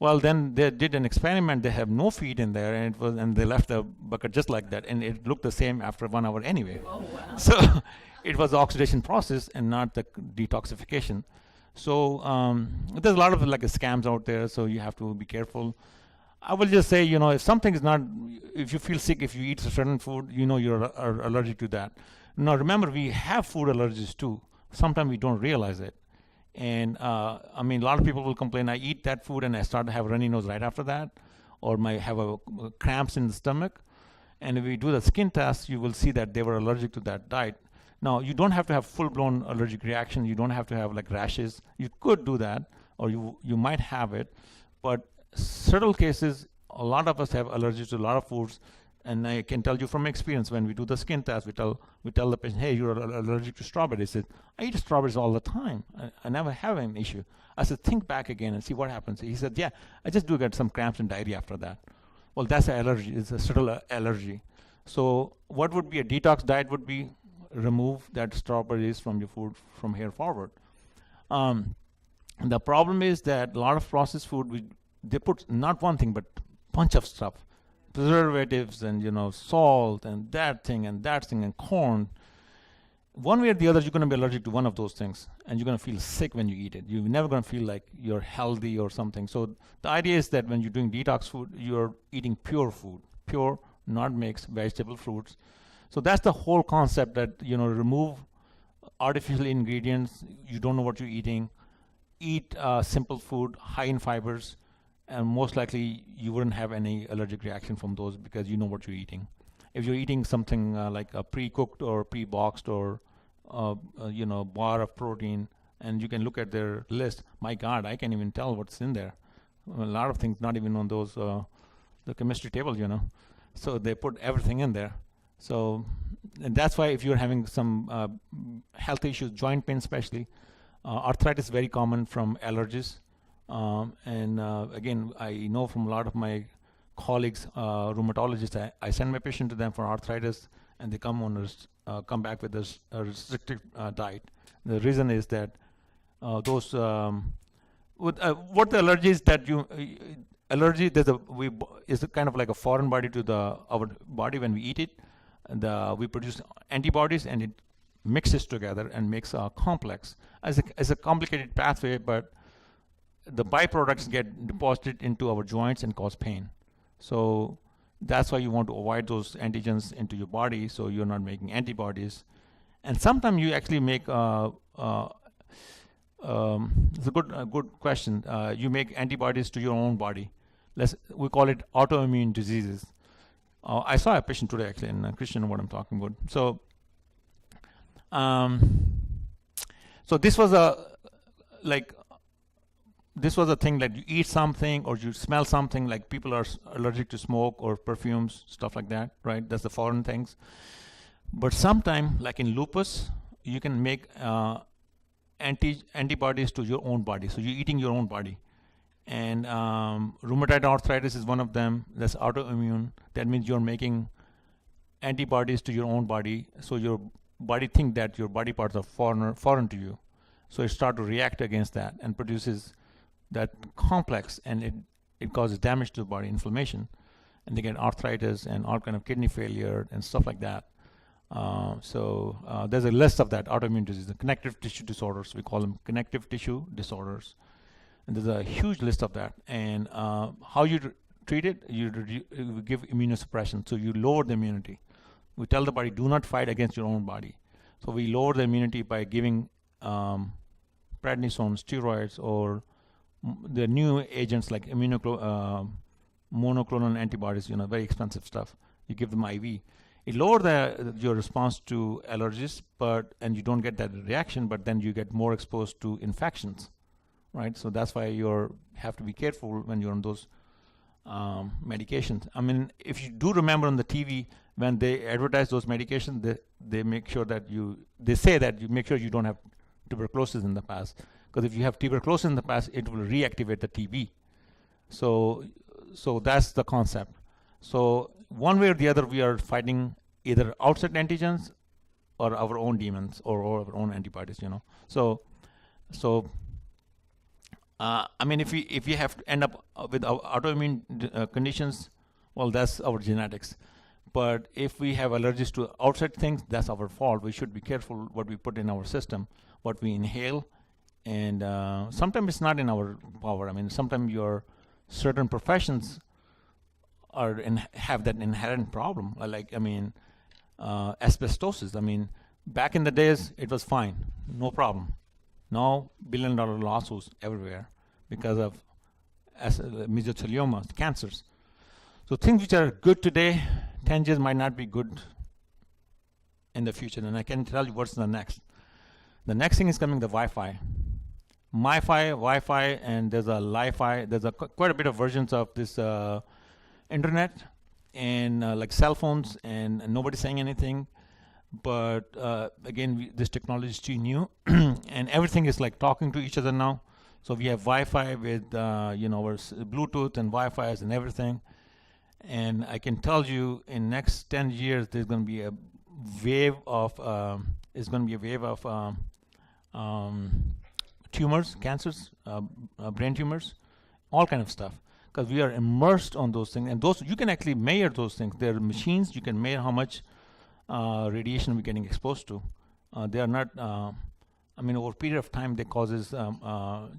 Well, then they did an experiment. They have no feet in there, and they left the bucket just like that, and it looked the same after 1 hour anyway. Oh, wow. So it was the oxidation process and not the detoxification. So there's a lot of like scams out there, so you have to be careful. I will just say, if something is not, if you feel sick, if you eat a certain food, you're allergic to that. Now remember, we have food allergies too. Sometimes we don't realize it. And I mean, a lot of people will complain, I eat that food and I start to have runny nose right after that, or might have cramps in the stomach. And if we do the skin test, you will see that they were allergic to that diet. Now, you don't have to have full-blown allergic reaction. You don't have to have like rashes. You could do that, or you might have it. But certain cases, a lot of us have allergies to a lot of foods. And I can tell you from experience, when we do the skin test, we tell the patient, hey, you're allergic to strawberries. He said, I eat strawberries all the time. I never have an issue. I said, think back again and see what happens. He said, yeah, I just do get some cramps and diarrhea after that. Well, that's an allergy. It's a subtle allergy. So what would be a detox diet would be remove that strawberries from your food from here forward. The problem is that a lot of processed food, they put not one thing, but bunch of stuff. Preservatives and salt and that thing and corn. One way or the other, you're going to be allergic to one of those things, and you're going to feel sick when you eat it. You're never going to feel like you're healthy or something. So the idea is that when you're doing detox food, you're eating pure food, pure, not mixed, vegetable, fruits. So that's the whole concept, that remove artificial ingredients. You don't know what you're eating. Eat simple food, high in fibers. And most likely you wouldn't have any allergic reaction from those because you know what you're eating. If you're eating something like a pre-cooked or pre-boxed or bar of protein, and you can look at their list, my God, I can't even tell what's in there. A lot of things not even on those the chemistry table, So they put everything in there. So and that's why if you're having some health issues, joint pain especially, arthritis is very common from allergies. Again, I know from a lot of my colleagues, rheumatologists, I send my patient to them for arthritis, and they come back with a restricted diet. The reason is that what the allergies that allergy is kind of like a foreign body to our body. When we eat it, we produce antibodies, and it mixes together and makes a complex. As a complicated pathway, but the byproducts get deposited into our joints and cause pain. So that's why you want to avoid those antigens into your body, so you're not making antibodies. And sometimes you actually make it's a good question. You make antibodies to your own body. We call it autoimmune diseases. I saw a patient today actually, and Christian know what I'm talking about. So So this was a thing like you eat something or you smell something, like people are allergic to smoke or perfumes, stuff like that, right? That's the foreign things. But sometime, like in lupus, you can make antibodies to your own body. So you're eating your own body. And rheumatoid arthritis is one of them. That's autoimmune. That means you're making antibodies to your own body. So your body think that your body parts are foreign to you. So it starts to react against that and produces that complex, and it causes damage to the body, inflammation. And they get arthritis and all kind of kidney failure and stuff like that. So there's a list of that autoimmune disease, the connective tissue disorders. We call them connective tissue disorders. And there's a huge list of that. And how you treat it, you give immunosuppression. So you lower the immunity. We tell the body, do not fight against your own body. So we lower the immunity by giving prednisone, steroids, or the new agents like monoclonal antibodies, very expensive stuff. You give them IV. It lowers your response to allergies, and you don't get that reaction, but then you get more exposed to infections, right? So that's why you have to be careful when you're on those medications. I mean, if you do remember on the TV, when they advertise those medications, they make sure that they say that you make sure you don't have tuberculosis in the past. Because if you have tuberculosis in the past, it will reactivate the TB. So that's the concept. So one way or the other, we are fighting either outside antigens or our own demons or our own antibodies. So I mean, if we have to end up with autoimmune conditions, well, that's our genetics. But if we have allergies to outside things, that's our fault. We should be careful what we put in our system, what we inhale. And sometimes it's not in our power. I mean, sometimes your certain professions have that inherent problem. Asbestosis. I mean, back in the days, it was fine, no problem. Now, billion-dollar lawsuits everywhere because of mesothelioma, cancers. So things which are good today, 10 years might not be good in the future. And I can tell you what's the next. The next thing is coming, the Wi-Fi. Wi-Fi, and there's a Li-Fi. There's quite a bit of versions of this internet and like cell phones, and nobody's saying anything. But again, this technology is too new, and everything is like talking to each other now. So we have Wi-Fi with our Bluetooth and Wi-Fi and everything. And I can tell you, in next 10 years, there's going to be a wave of tumors, cancers, brain tumors, all kind of stuff. Because we are immersed on those things, and those you can actually measure those things. There are machines you can measure how much radiation we're getting exposed to. They are not. Over a period of time, they causes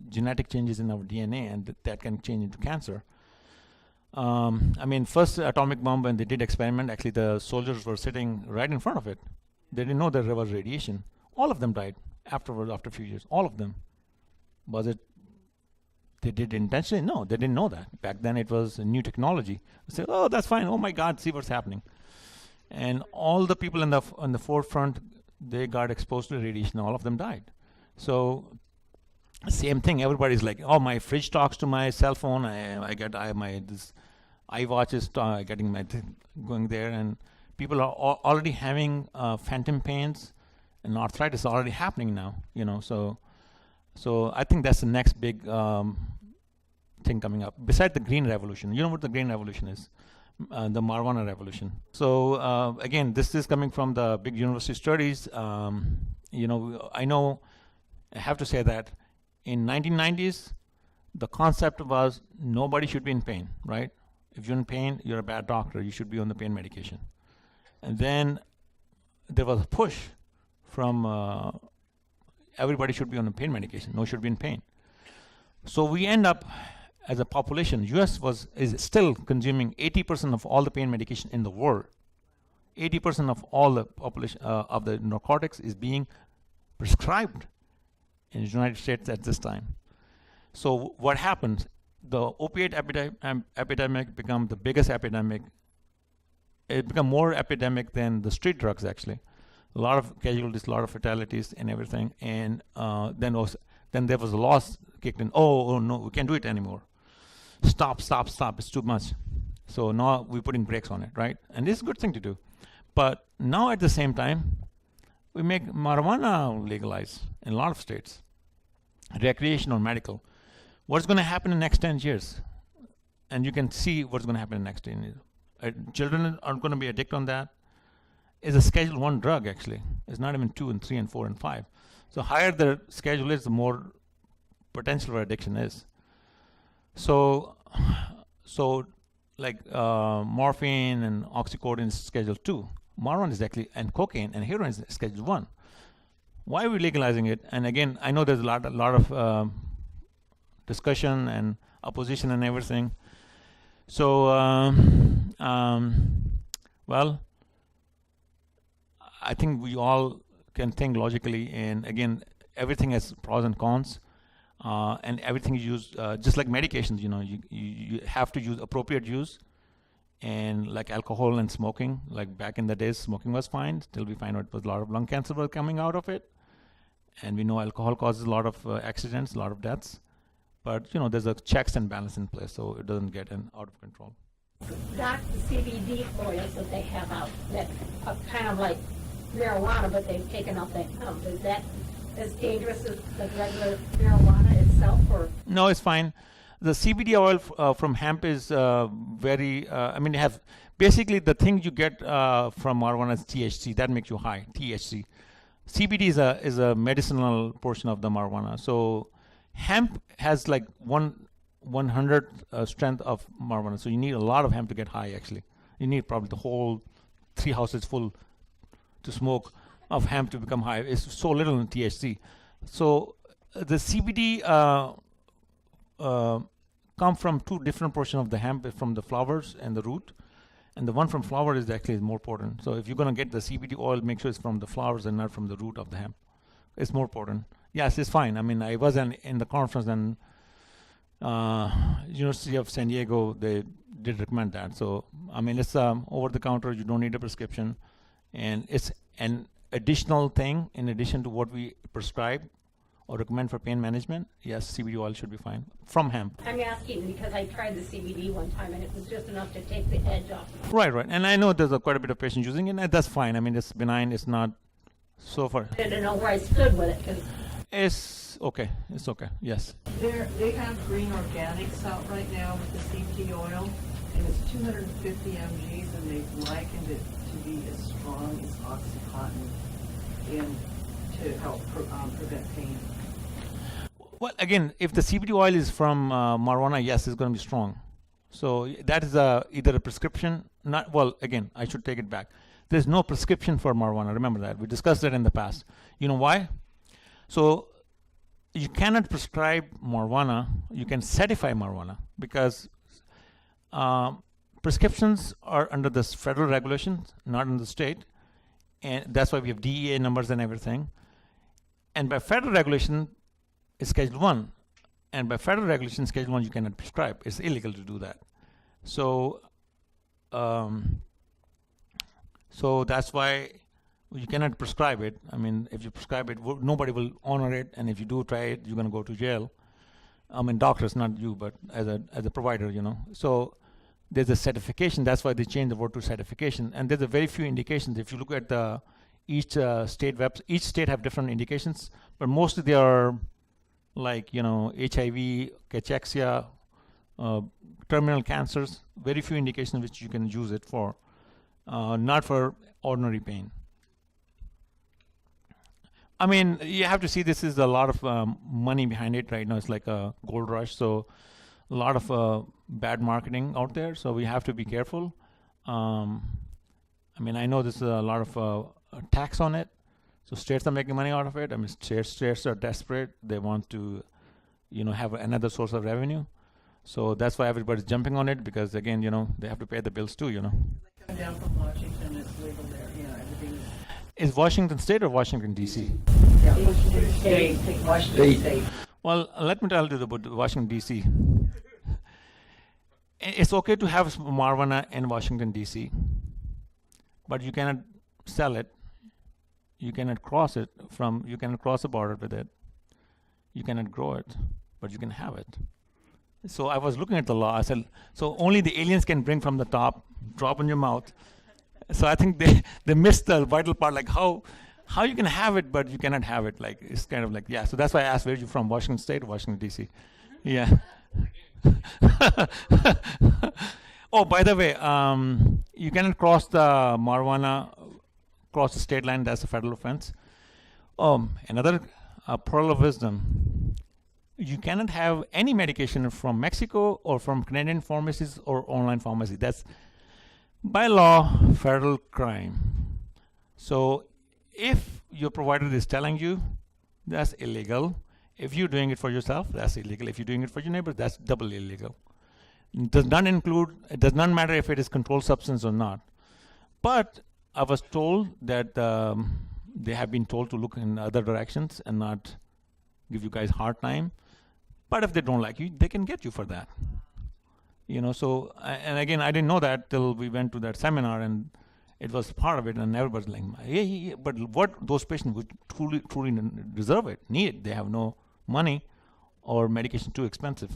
genetic changes in our DNA, and that can change into cancer. First atomic bomb, when they did experiment, actually the soldiers were sitting right in front of it. They didn't know there was radiation. All of them died afterwards, after a few years. All of them. Was it? They did intentionally? No, they didn't know that. Back then, it was a new technology. They said, "Oh, that's fine. Oh my God, see what's happening." And all the people on the forefront, they got exposed to radiation. All of them died. So same thing. Everybody's like, "Oh, my fridge talks to my cell phone. This iWatch is getting my going there," and people are already having phantom pains, and arthritis already happening now. So I think that's the next big thing coming up. Besides the green revolution, you know what the green revolution is? The marijuana revolution. So again, this is coming from the big university studies. I have to say that in 1990s, the concept was nobody should be in pain, right? If you're in pain, you're a bad doctor. You should be on the pain medication. And then there was a push from everybody should be on a pain medication. No should be in pain. So we end up, as a population, US is still consuming 80% of all the pain medication in the world. 80% of all the population of the narcotics is being prescribed in the United States at this time. So what happens? The opiate epidemic become the biggest epidemic. It become more epidemic than the street drugs, actually. a lot of casualties, a lot of fatalities, and everything. And then there was a loss kicked in. Oh no, we can't do it anymore. Stop! It's too much. So now we're putting brakes on it, right? And this is a good thing to do. But now at the same time, we make marijuana legalized in a lot of states, recreational, medical. What's going to happen in the next 10 years? And you can see what's going to happen in the next 10 years. Children are going to be addicted on that. It's a Schedule 1 drug, actually. It's not even 2 and 3 and 4 and 5. So higher the schedule is, the more potential for addiction is. So like morphine and oxycodone is Schedule 2. Marijuana is actually, and cocaine and heroin is Schedule 1. Why are we legalizing it? And again, I know there's a lot of discussion and opposition and everything. So, well, I think we all can think logically, and again, everything has pros and cons, and everything is used, just like medications, you have to use appropriate use. And like alcohol and smoking, like back in the days, smoking was fine. Still we find out a lot of lung cancer was coming out of it. And we know alcohol causes a lot of accidents, a lot of deaths. But there's a checks and balance in place, so it doesn't get out of control. Not the CBD oils that they have out that are kind of like marijuana, but they've taken out that hemp. Is that as dangerous as the regular marijuana itself, or? No, it's fine. The CBD oil from hemp is very, it has basically the thing you get from marijuana is THC. That makes you high, THC. CBD is a medicinal portion of the marijuana. So hemp has like 100 strength of marijuana. So you need a lot of hemp to get high, actually. You need probably the whole 3 houses full to smoke of hemp to become high. It's so little in THC. So the CBD come from 2 different portions of the hemp, from the flowers and the root. And the one from flower is actually more potent. So if you're going to get the CBD oil, make sure it's from the flowers and not from the root of the hemp. It's more potent. Yes, it's fine. I was in the conference, and University of San Diego, they did recommend that. So, it's over the counter. You don't need a prescription. And it's an additional thing in addition to what we prescribe or recommend for pain management. Yes, CBD oil should be fine from hemp. I'm asking because I tried the CBD one time and it was just enough to take the edge off. Right. And I know there's quite a bit of patients using it, and that's fine. It's benign. It's not so far. I didn't know where I stood with it. It's okay. It's okay. Yes. They have green organics out right now with the CBD oil, and it's 250 mgs, and they've likened it to be as strong as OxyContin and to help prevent pain. Well, again, if the CBD oil is from marijuana, yes, it's going to be strong. So that is either a prescription. Again, I should take it back. There's no prescription for marijuana. Remember that. We discussed that in the past. You know why? So you cannot prescribe marijuana. You can certify marijuana because prescriptions are under the federal regulations, not under the state. And that's why we have DEA numbers and everything. And by federal regulation, it's Schedule 1. And by federal regulation, Schedule 1, you cannot prescribe. It's illegal to do that. So, so that's why you cannot prescribe it. If you prescribe it, nobody will honor it. And if you do try it, you're going to go to jail. Doctors, not you, but as a provider, So there's a certification. That's why they changed the word to certification. And there's a very few indications. If you look at each state each state have different indications, but mostly they are like, HIV, cachexia, terminal cancers, very few indications which you can use it for, not for ordinary pain. You have to see this is a lot of money behind it right now. It's like a gold rush. So a lot of bad marketing out there. So we have to be careful. I know there's a lot of tax on it. So states are making money out of it. States are desperate. They want to, have another source of revenue. So that's why everybody's jumping on it because, again, they have to pay the bills too, Coming down from Washington, it's legal there. Everything is Washington State or Washington, D.C.? Yeah, Washington State. Washington State. Well, let me tell you about Washington, D.C. It's okay to have marijuana in Washington, D.C., but you cannot sell it you cannot cross it from, you cannot cross the border with it. You cannot grow it, but you can have it. So I was looking at the law. I said, so only the aliens can bring from the top, drop in your mouth. So I think they missed the vital part, like how you can have it, but you cannot have it. Like, it's kind of like, yeah. So that's why I asked, where are you from? Washington State, Washington, D.C.? Yeah. Oh, by the way, you cannot cross the marijuana, cross the state line. That's a federal offense. Another pearl of wisdom. You cannot have any medication from Mexico or from Canadian pharmacies or online pharmacy. That's by law federal crime. So if your provider is telling you, that's illegal. If you're doing it for yourself, that's illegal. If you're doing it for your neighbor, that's double illegal. It does not matter if it is controlled substance or not. But I was told that they have been told to look in other directions and not give you guys hard time. But if they don't like you, they can get you for that. So, and again, I didn't know that till we went to that seminar, and it was part of it, and everybody's like, yeah, but what those patients would truly deserve it, need it. They have no money, or medication too expensive.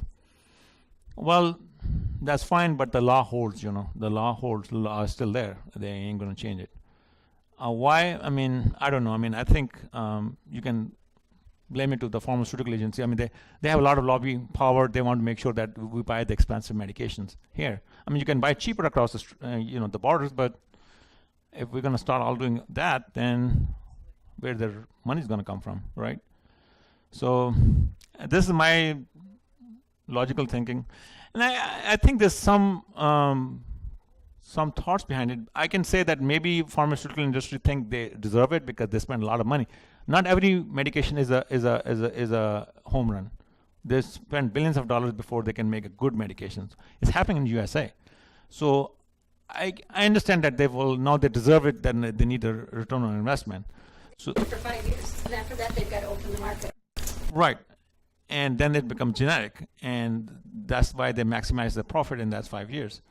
Well, that's fine, but the law holds, the law holds, the law is still there. They ain't going to change it. Why? I mean, I don't know. I mean, I think you can blame it to the pharmaceutical agency. I mean, they have a lot of lobbying power. They want to make sure that we buy the expensive medications here. I mean, you can buy cheaper across the, the borders, but if we're going to start all doing that, then where their money is going to come from, right? So this is my logical thinking, and I think there's some thoughts behind it. I can say that maybe pharmaceutical industry think they deserve it because they spend a lot of money. Not every medication is a home run. They spend billions of dollars before they can make a good medications. It's happening in the USA. So I understand that they deserve it, then they need a return on investment. So For 5 years, and after that, they've got to open the market. right. And then it becomes generic, and that's why they maximize the profit in that 5 years.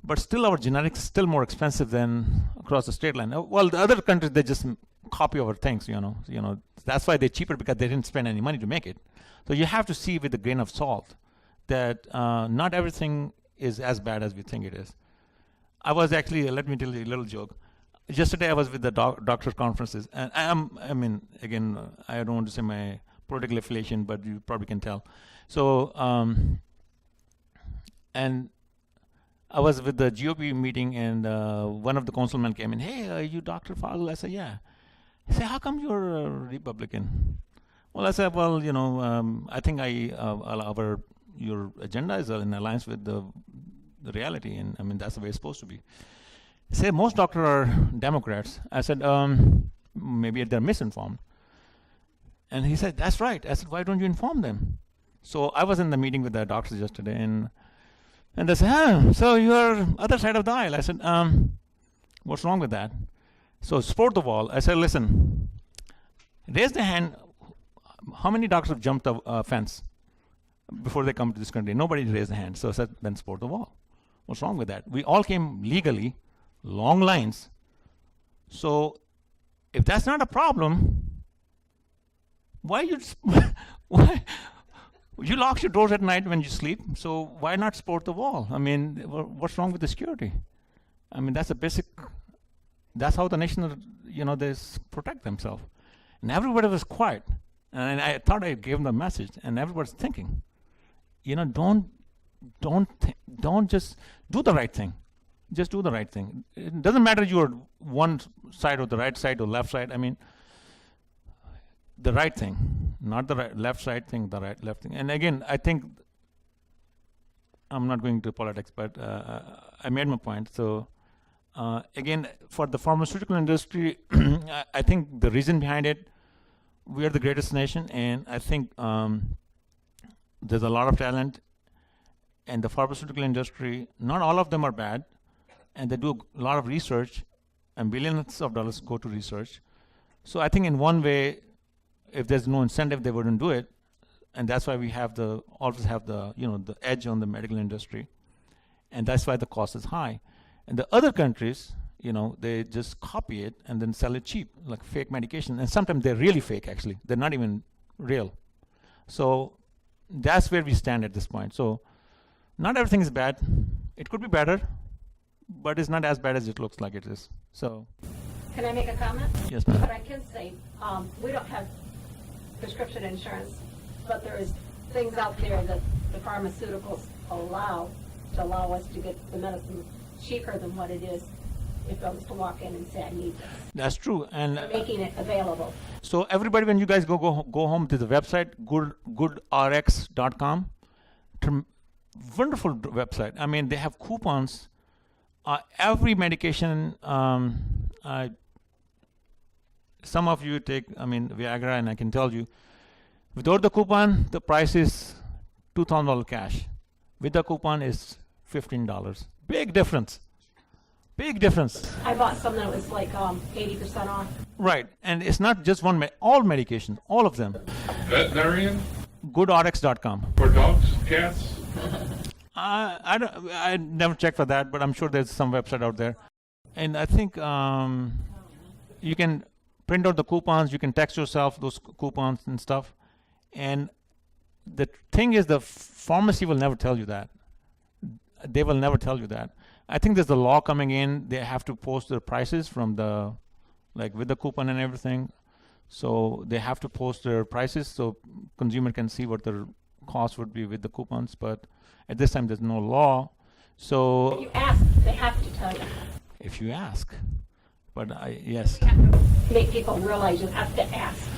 But still, our generics is still more expensive than across the state line. Well, the other countries, they just copy our things, That's why they're cheaper, because they didn't spend any money to make it. So you have to see with a grain of salt that not everything is as bad as we think it is. I was actually, let me tell you a little joke. Yesterday I was with the doctor conferences, and I mean, again, I don't want to say my political affiliation, but you probably can tell. So, and I was with the GOP meeting, and one of the councilmen came in. Hey, are you Dr. Fazil? I said, yeah. He said, how come you're a Republican? Well, I said, well, I think your agenda is in alliance with the reality, and I mean, that's the way it's supposed to be. He said, most doctors are Democrats. I said, maybe they're misinformed. And he said, that's right. I said, why don't you inform them? So I was in the meeting with the doctors yesterday, and they said, so you're other side of the aisle. I said, what's wrong with that? So support the wall. I said, listen, raise the hand. How many doctors have jumped a fence before they come to this country? Nobody raised a hand. So I said, then support the wall. What's wrong with that? We all came legally, long lines. So if that's not a problem, why you lock your doors at night when you sleep? So why not support the wall? I mean, what's wrong with the security? I mean, that's a basic. That's how the nation, they protect themselves. And everybody was quiet, and I thought I gave them the message, and everybody's thinking, don't just do the right thing. Just do the right thing. It doesn't matter you're one side or the right side or left side. I mean, the right thing, not the left side thing, the right left thing. And again, I think I'm not going to politics, but I made my point. So again, for the pharmaceutical industry, I think the reason behind it, we are the greatest nation, and I think there's a lot of talent. And the pharmaceutical industry, not all of them are bad, and they do a lot of research, and billions of dollars go to research. So I think in one way, if there's no incentive, they wouldn't do it, and that's why we always have the edge on the medical industry, and that's why the cost is high. And the other countries, they just copy it and then sell it cheap, like fake medication. And sometimes they're really fake, actually. They're not even real. So that's where we stand at this point. So not everything is bad. It could be better, but it's not as bad as it looks like it is. So. Can I make a comment? Yes, ma'am. What I can say, we don't have prescription insurance, but there is things out there that the pharmaceuticals allow us to get the medicine cheaper than what it is if I was to walk in and say I need this. That's true. And They're making it available. so everybody, when you guys go home to the website, goodrx.com, wonderful website. I mean, they have coupons. Every medication, some of you take, Viagra, and I can tell you, without the coupon, the price is $2,000 cash. With the coupon, is $15. Big difference. Big difference. I bought some that was like 80% off. Right, and it's not just one, all medications, all of them. Veterinarian Goodrx.com. for dogs, cats? I never checked for that, but I'm sure there's some website out there. And I think you can print out the coupons, you can text yourself those coupons and stuff. And the thing is, the pharmacy will never tell you that. They will never tell you that. I think there's a law coming in. They have to post their prices from with the coupon and everything. So they have to post their prices so consumer can see what their cost would be with the coupons. But at this time, there's no law. So If you ask, they have to tell you. if you ask, but yes. You have to make people realize you have to ask.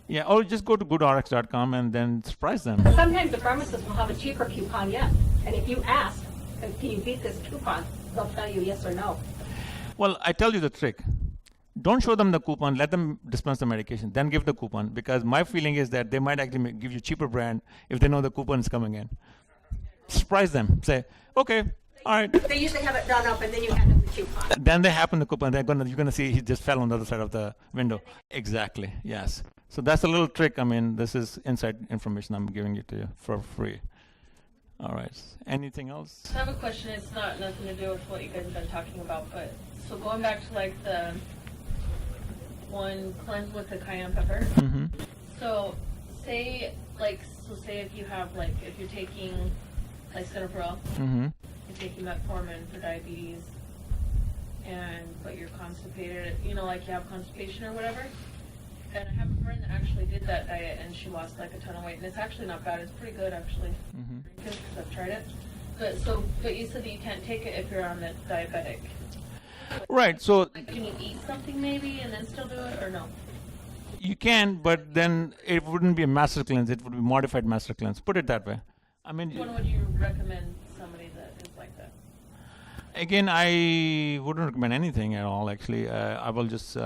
Yeah, or just go to goodrx.com and then surprise them. Sometimes the pharmacist will have a cheaper coupon yet. And if you ask, can you beat this coupon, they'll tell you yes or no. Well, I tell you the trick. Don't show them the coupon. Let them dispense the medication. Then give the coupon. Because my feeling is that they might actually give you cheaper brand if they know the coupon is coming in. Surprise them. Say, okay, all right. They usually have it done up and then you hand them the coupon. Then they happen the coupon. You're gonna see he just fell on the other side of the window. Exactly. Yes. So that's a little trick. This is inside information I'm giving it to you for free. All right. Anything else? I have a question. It's not nothing to do with what you guys have been talking about, but so going back to like the one cleanse with the cayenne pepper. Mm-hmm. So say if you have if you're taking lisinopril, Mm-hmm. you're taking metformin for diabetes, but you're constipated, you have constipation or whatever. And I have a friend that actually did that diet, and she lost a ton of weight, and it's actually not bad. It's pretty good actually. Mm-hmm. Because I've tried it. But you said that you can't take it if you're on the diabetic. Right. So Can you eat something maybe and then still do it, or no? you can, but then it wouldn't be a master cleanse. It would be modified master cleanse. Put it that way. When would you recommend somebody that is like that? Again, I wouldn't recommend anything at all. Actually, I will just.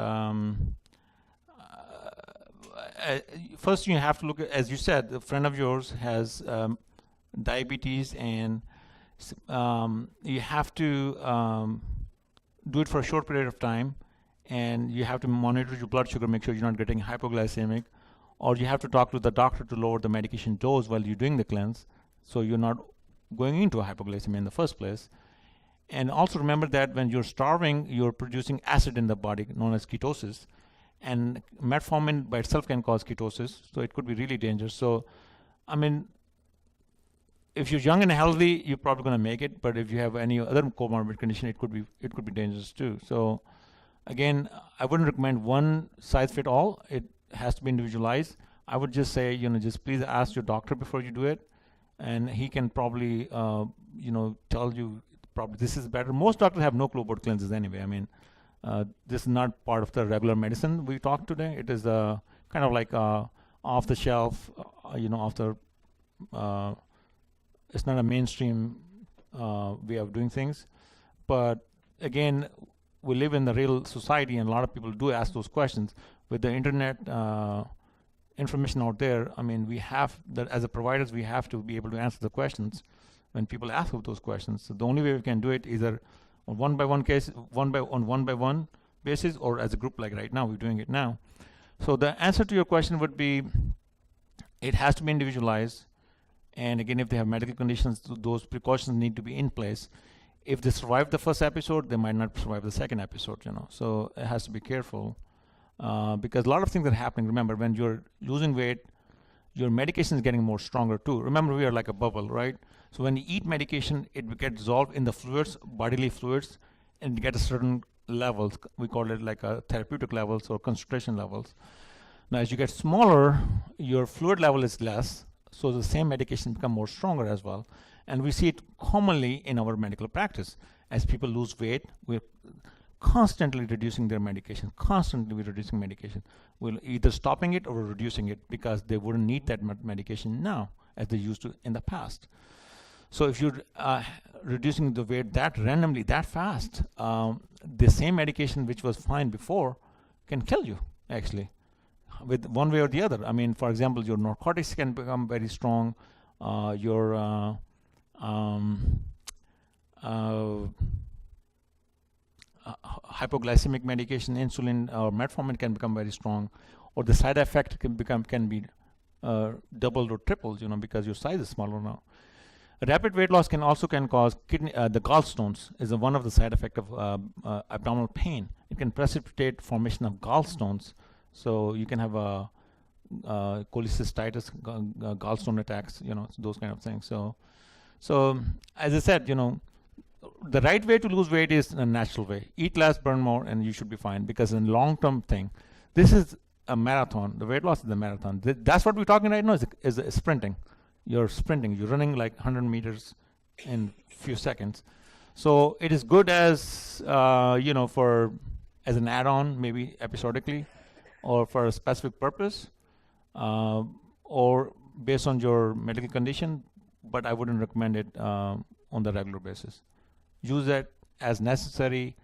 First, you have to look at, as you said, a friend of yours has diabetes, and you have to do it for a short period of time, and you have to monitor your blood sugar, make sure you're not getting hypoglycemic, or you have to talk to the doctor to lower the medication dose while you're doing the cleanse, so you're not going into a hypoglycemia in the first place. And also remember that when you're starving, you're producing acid in the body, known as ketosis. And metformin by itself can cause ketosis, so it could be really dangerous. So, if you're young and healthy, you're probably going to make it. But if you have any other comorbid condition, it could be dangerous too. So, again, I wouldn't recommend one size fit all. It has to be individualized. I would just say, just please ask your doctor before you do it, and he can probably, tell you probably this is better. Most doctors have no clue about cleanses anyway. This is not part of the regular medicine we talked today. It is kind of like off the shelf, it's not a mainstream way of doing things. But again, we live in the real society, and a lot of people do ask those questions. With the internet information out there, we have that as a providers, we have to be able to answer the questions when people ask those questions. So the only way we can do it either on one by one basis, or as a group like right now, we're doing it now. So the answer to your question would be, it has to be individualized. And again, if they have medical conditions, those precautions need to be in place. if they survive the first episode, they might not survive the second episode, So it has to be careful because a lot of things are happening. Remember, when you're losing weight, your medication is getting more stronger too. Remember, we are like a bubble, right? So when you eat medication, it gets dissolved in the fluids, bodily fluids, and you get a certain levels. We call it like a therapeutic levels or concentration levels. Now, as you get smaller, your fluid level is less, so the same medication become more stronger as well. And we see it commonly in our medical practice. As people lose weight, we're constantly reducing their medication, We're either stopping it or reducing it because they wouldn't need that medication now as they used to in the past. So if you're reducing the weight that randomly, that fast, the same medication which was fine before can kill you, actually, with one way or the other. I mean, for example, your narcotics can become very strong. Your hypoglycemic medication, insulin or metformin can become very strong, or the side effect can be doubled or tripled, because your size is smaller now. Rapid weight loss can cause kidney, the gallstones is one of the side effects of abdominal pain. It can precipitate formation of gallstones. So you can have cholecystitis, gallstone attacks, those kind of things. So as I said, the right way to lose weight is a natural way. Eat less, burn more, and you should be fine. Because in long-term thing, this is a marathon. The weight loss is a marathon. That's what we're talking right now is sprinting. You're sprinting. You're running like 100 meters in few seconds. So it is good as as an add-on, maybe episodically, or for a specific purpose, or based on your medical condition. But I wouldn't recommend it on the regular basis. Use that as necessary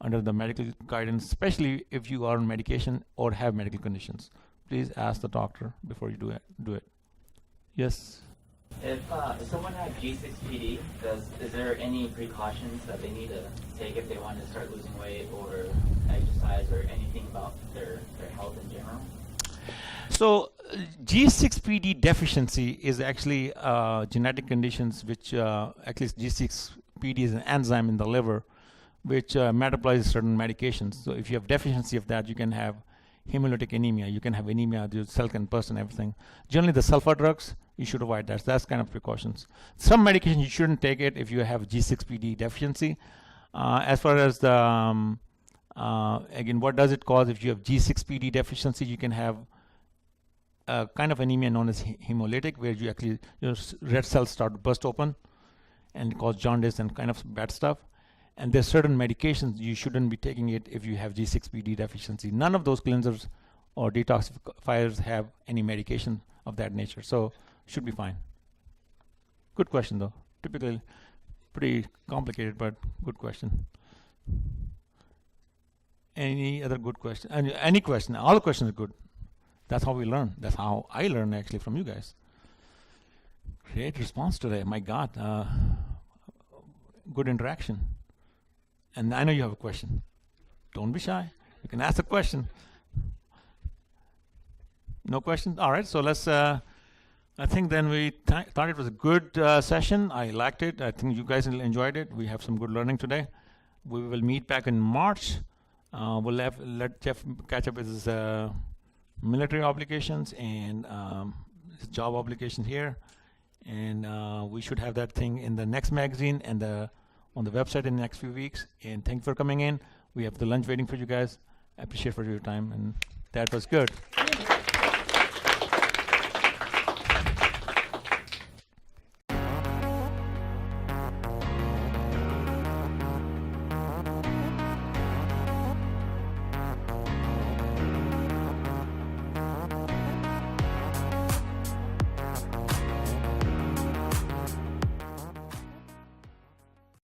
under the medical guidance, especially if you are on medication or have medical conditions. Please ask the doctor before you do it. Yes? If someone had G6PD, is there any precautions that they need to take if they want to start losing weight or exercise or anything about their health in general? So G6PD deficiency is actually genetic conditions which at least G6PD is an enzyme in the liver which metabolizes certain medications. So if you have deficiency of that, you can have hemolytic anemia. You can have anemia, your cell can burst and everything. Generally, the sulfur drugs, you should avoid that. That's kind of precautions. Some medication, you shouldn't take it if you have G6PD deficiency. As far as the, again, what does it cause? If you have G6PD deficiency, you can have a kind of anemia known as hemolytic, where you actually, your red cells start to burst open and cause jaundice and kind of bad stuff. And there's certain medications you shouldn't be taking it if you have G6PD deficiency. None of those cleansers or detoxifiers have any medication of that nature, so should be fine. Good question though. Typically pretty complicated, but good question. Any other good question? Any question? All the questions are good. That's how we learn. That's how I learn actually from you guys. Great response today. My God. Good interaction. And I know you have a question. Don't be shy. You can ask a question. No questions? All right. So let's, I think then we thought it was a good session. I liked it. I think you guys enjoyed it. We have some good learning today. We will meet back in March. We'll let Jeff catch up with his military obligations and his job obligations here. And we should have that thing in the next magazine and on the website in the next few weeks. And thank you for coming in. We have the lunch waiting for you guys. I appreciate for your time, and that was good.